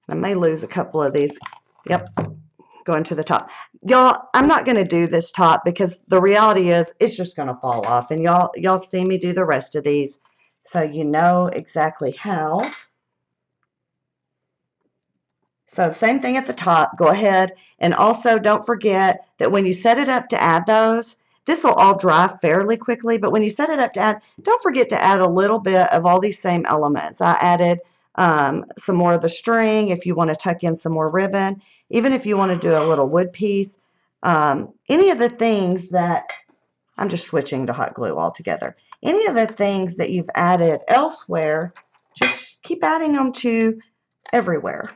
I may lose a couple of these. Yep, going to the top. Y'all, I'm not going to do this top because the reality is it's just going to fall off. And y'all see me do the rest of these, so you know exactly how. So same thing at the top. Go ahead. And also don't forget that when you set it up to add those, this will all dry fairly quickly. But when you set it up to add, don't forget to add a little bit of all these same elements. I added some more of the string if you want to tuck in some more ribbon. Even if you want to do a little wood piece. Any of the things that, I'm just switching to hot glue altogether. Any of the things that you've added elsewhere, just keep adding them to everywhere.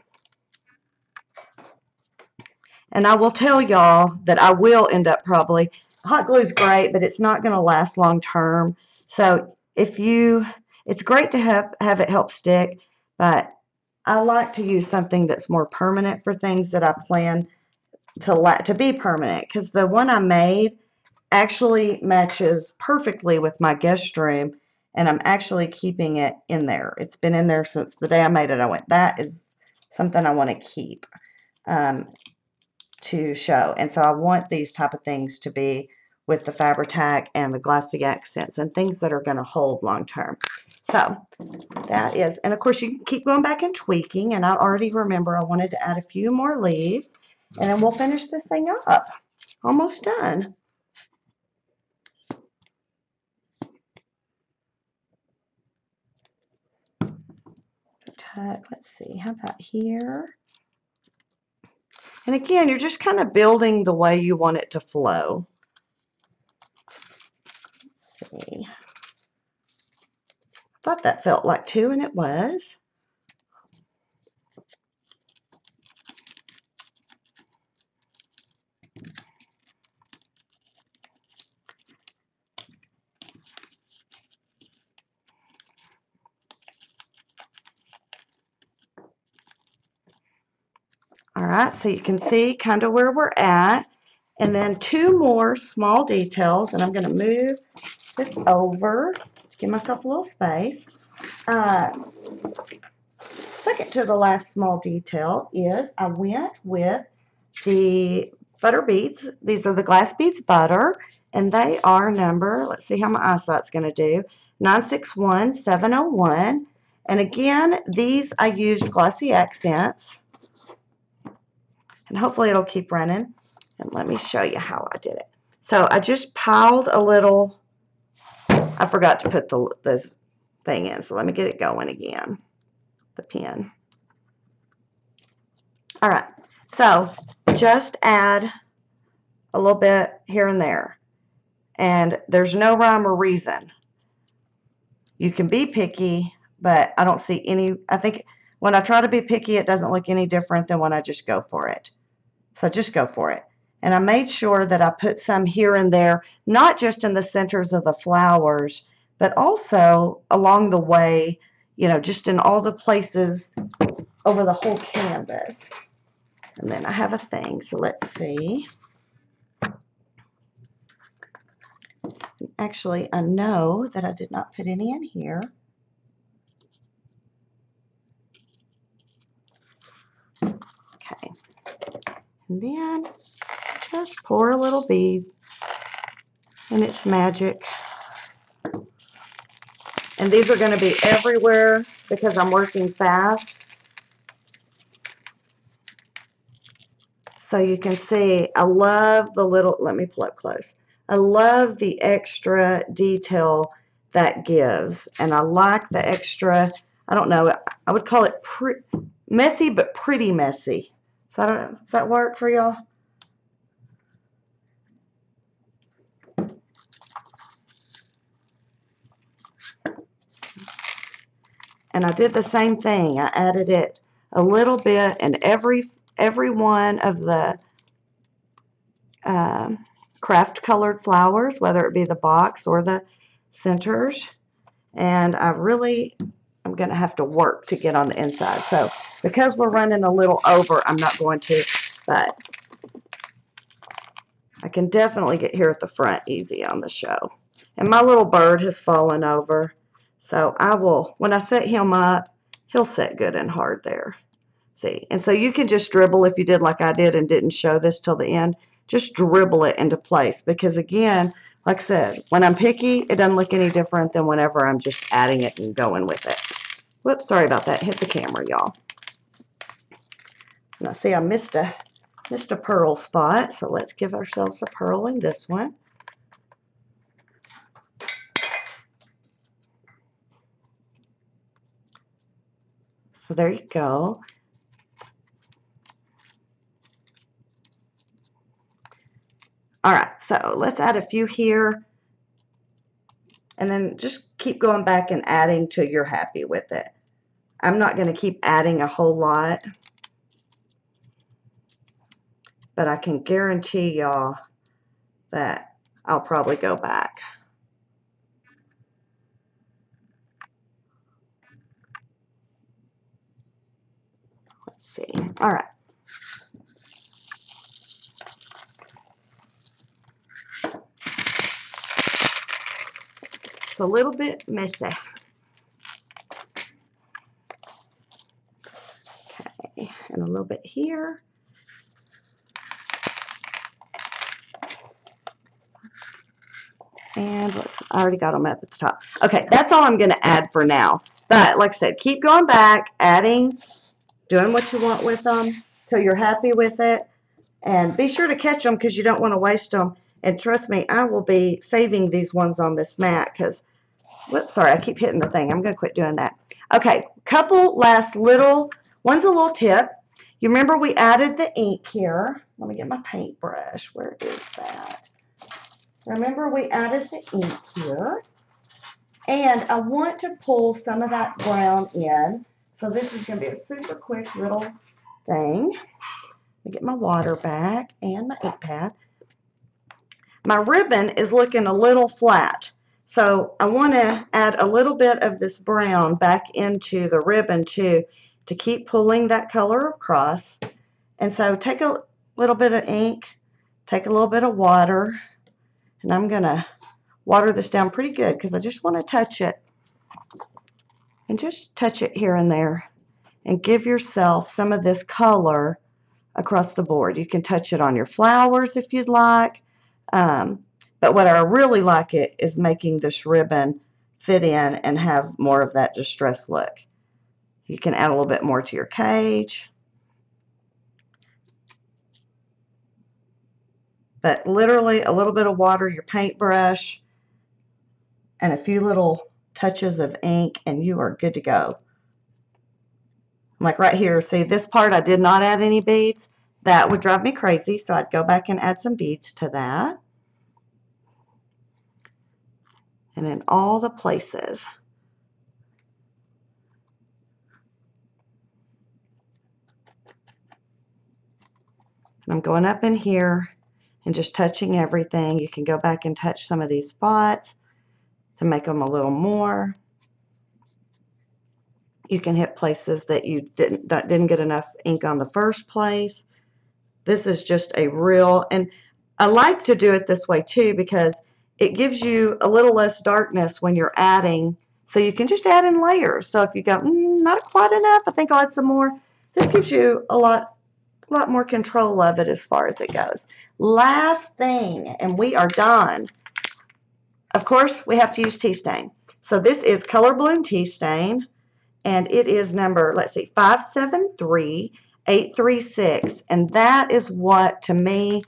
And I will tell y'all that I will end up probably, hot glue is great, but it's not going to last long term. So if you, it's great to have it help stick, but I like to use something that's more permanent for things that I plan to be permanent, because the one I made actually matches perfectly with my guest room, and I'm actually keeping it in there. It's been in there since the day I made it. I went, that is something I want to keep to show. And so I want these type of things to be with the Fabri-Tac and the glossy accents and things that are going to hold long term. So that is, and of course you can keep going back and tweaking, and I already remember I wanted to add a few more leaves, and then we'll finish this thing up. Almost done. cut, let's see, how about here? And again, you're just kind of building the way you want it to flow. Let's see. I thought that felt like 2, and it was. All right, so you can see kind of where we're at. And then 2 more small details, and I'm going to move this over to give myself a little space. Second to the last small detail is I went with the butter beads. These are the glass beads butter, and they are number, let's see how my eyesight's going to do, 961701. And again, these I used glossy accents. And hopefully it'll keep running. And let me show you how I did it. So I just piled a little, I forgot to put the thing in, so let me get it going again, the pen. All right, so just add a little bit here and there. And there's no rhyme or reason. You can be picky, but I don't see any, I think when I try to be picky, it doesn't look any different than when I just go for it. So just go for it. And I made sure that I put some here and there, not just in the centers of the flowers, but also along the way, you know, just in all the places over the whole canvas. And then I have a thing, so let's see. Actually, I know that I did not put any in here. Okay. And then just pour a little bead, and it's magic. And these are going to be everywhere because I'm working fast. So you can see, I love the little, let me pull up close. I love the extra detail that gives. And I like the extra, I don't know, I would call it messy, but pretty messy. So does that work for y'all? And I did the same thing. I added it a little bit in every one of the craft colored flowers, whether it be the box or the centers. And I'm going to have to work to get on the inside. So because we're running a little over, I'm not going to, but I can definitely get here at the front easy on the show. And my little bird has fallen over. So I will, when I set him up, he'll set good and hard there. See, and so you can just dribble if you did like I did and didn't show this till the end. Just dribble it into place because again, like I said, when I'm picky, it doesn't look any different than whenever I'm just adding it and going with it. Whoops, sorry about that. Hit the camera, y'all. Now see, I missed a pearl spot, so let's give ourselves a pearl in this one. So there you go. All right, so let's add a few here. And then just keep going back and adding till you're happy with it. I'm not going to keep adding a whole lot. But I can guarantee y'all that I'll probably go back. Let's see. All right. It's a little bit messy. Okay, and a little bit here. And I already got them up at the top. Okay, that's all I'm going to add for now. But like I said, keep going back, adding, doing what you want with them till you're happy with it. And be sure to catch them because you don't want to waste them. And trust me, I will be saving these ones on this mat because, whoops, sorry, I keep hitting the thing. I'm going to quit doing that. Okay, couple last little, one's a little tip. You remember we added the ink here. Let me get my paintbrush. Where is that? Remember we added the ink here. And I want to pull some of that brown in. So this is going to be a super quick little thing. Let me get my water back and my ink pad. My ribbon is looking a little flat. So I want to add a little bit of this brown back into the ribbon too, to keep pulling that color across. And so take a little bit of ink, take a little bit of water, and I'm going to water this down pretty good because I just want to touch it. And just touch it here and there and give yourself some of this color across the board. You can touch it on your flowers if you'd like. But what I really like it is making this ribbon fit in and have more of that distressed look. You can add a little bit more to your cage. But literally a little bit of water, your paintbrush, and a few little touches of ink, and you are good to go. Like right here, see this part I did not add any beads. That would drive me crazy, so I'd go back and add some beads to that. And in all the places. And I'm going up in here and just touching everything. You can go back and touch some of these spots to make them a little more. You can hit places that you didn't get enough ink on the first place. This is just a real, and I like to do it this way too because it gives you a little less darkness when you're adding, so you can just add in layers. So if you go, not quite enough, I think I'll add some more. This gives you a lot more control of it as far as it goes. Last thing, and we are done. Of course, we have to use tea stain. So this is Color Bloom tea stain, and it is number, let's see, 573836, and that is what, to me,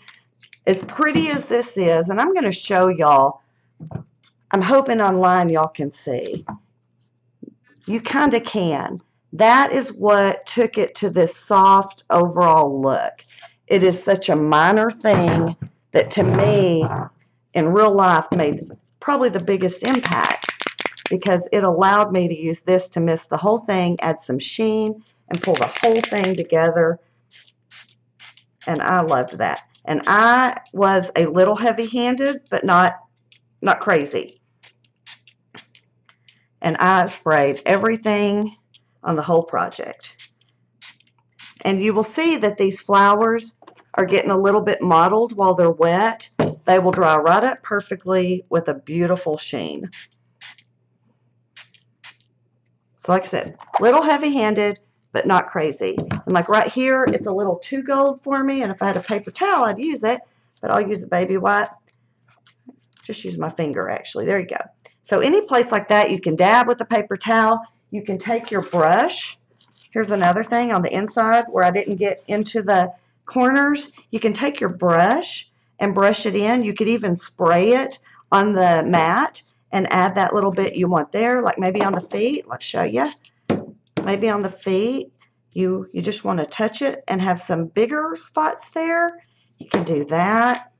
as pretty as this is, and I'm going to show y'all, I'm hoping online y'all can see. You kind of can. That is what took it to this soft overall look. It is such a minor thing that to me, in real life, made probably the biggest impact because it allowed me to use this to mist the whole thing, add some sheen, and pull the whole thing together, and I loved that. And I was a little heavy-handed, but not crazy. And I sprayed everything on the whole project. And you will see that these flowers are getting a little bit mottled while they're wet. They will dry right up perfectly with a beautiful sheen. So like I said, little heavy-handed, but not crazy. And like right here, it's a little too gold for me, and if I had a paper towel, I'd use it, but I'll use a baby white. Just use my finger, actually. There you go. So any place like that, you can dab with a paper towel. You can take your brush. Here's another thing on the inside where I didn't get into the corners. You can take your brush and brush it in. You could even spray it on the mat and add that little bit you want there, like maybe on the feet. Let's show you. Maybe on the feet, you just want to touch it and have some bigger spots there. You can do that.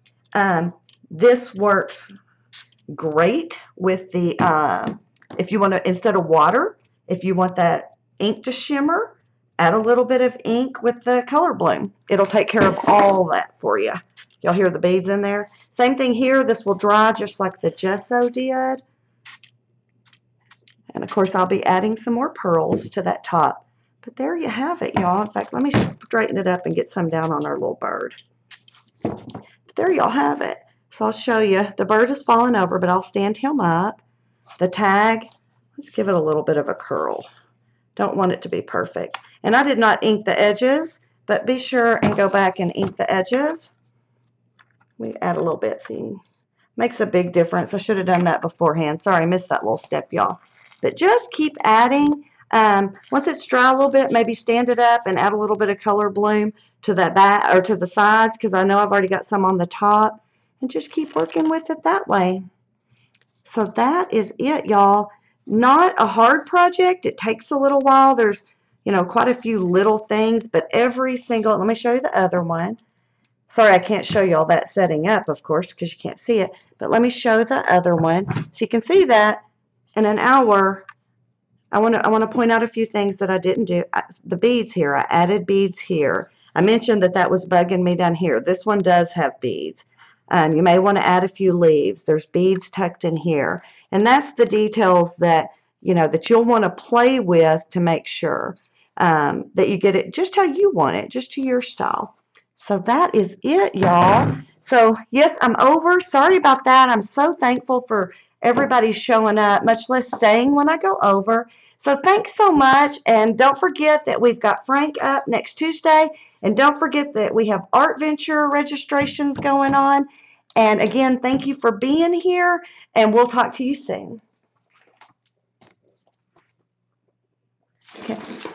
This works great with the, if you want to, instead of water, if you want that ink to shimmer, add a little bit of ink with the Color Bloom. It'll take care of all that for you. Y'all hear the beads in there? Same thing here. This will dry just like the gesso did. And, of course, I'll be adding some more pearls to that top. But there you have it, y'all. In fact, let me straighten it up and get some down on our little bird. But there y'all have it. So I'll show you. The bird has fallen over, but I'll stand him up. The tag, let's give it a little bit of a curl. Don't want it to be perfect. And I did not ink the edges, but be sure and go back and ink the edges. We add a little bit, see? Makes a big difference. I should have done that beforehand. Sorry, I missed that little step, y'all. But just keep adding. Once it's dry a little bit, maybe stand it up and add a little bit of Color Bloom to the back or to the sides, because I know I've already got some on the top, and just keep working with it that way. So that is it, y'all. Not a hard project. It takes a little while. There's, you know, quite a few little things, but every single, let me show you the other one. Sorry, I can't show you all that setting up, of course, because you can't see it, but let me show the other one. So you can see that in an hour, I want to point out a few things that I didn't do. The beads here, I added beads here. I mentioned that that was bugging me down here. This one does have beads. You may want to add a few leaves. There's beads tucked in here. And that's the details that, you know, that you'll want to play with to make sure that you get it just how you want it, just to your style. So that is it, y'all. So, yes, I'm over. Sorry about that. I'm so thankful for everybody showing up, much less staying when I go over. So thanks so much, and don't forget that we've got Frank up next Tuesday, and don't forget that we have Art Venture registrations going on. And again, thank you for being here, and we'll talk to you soon. Okay.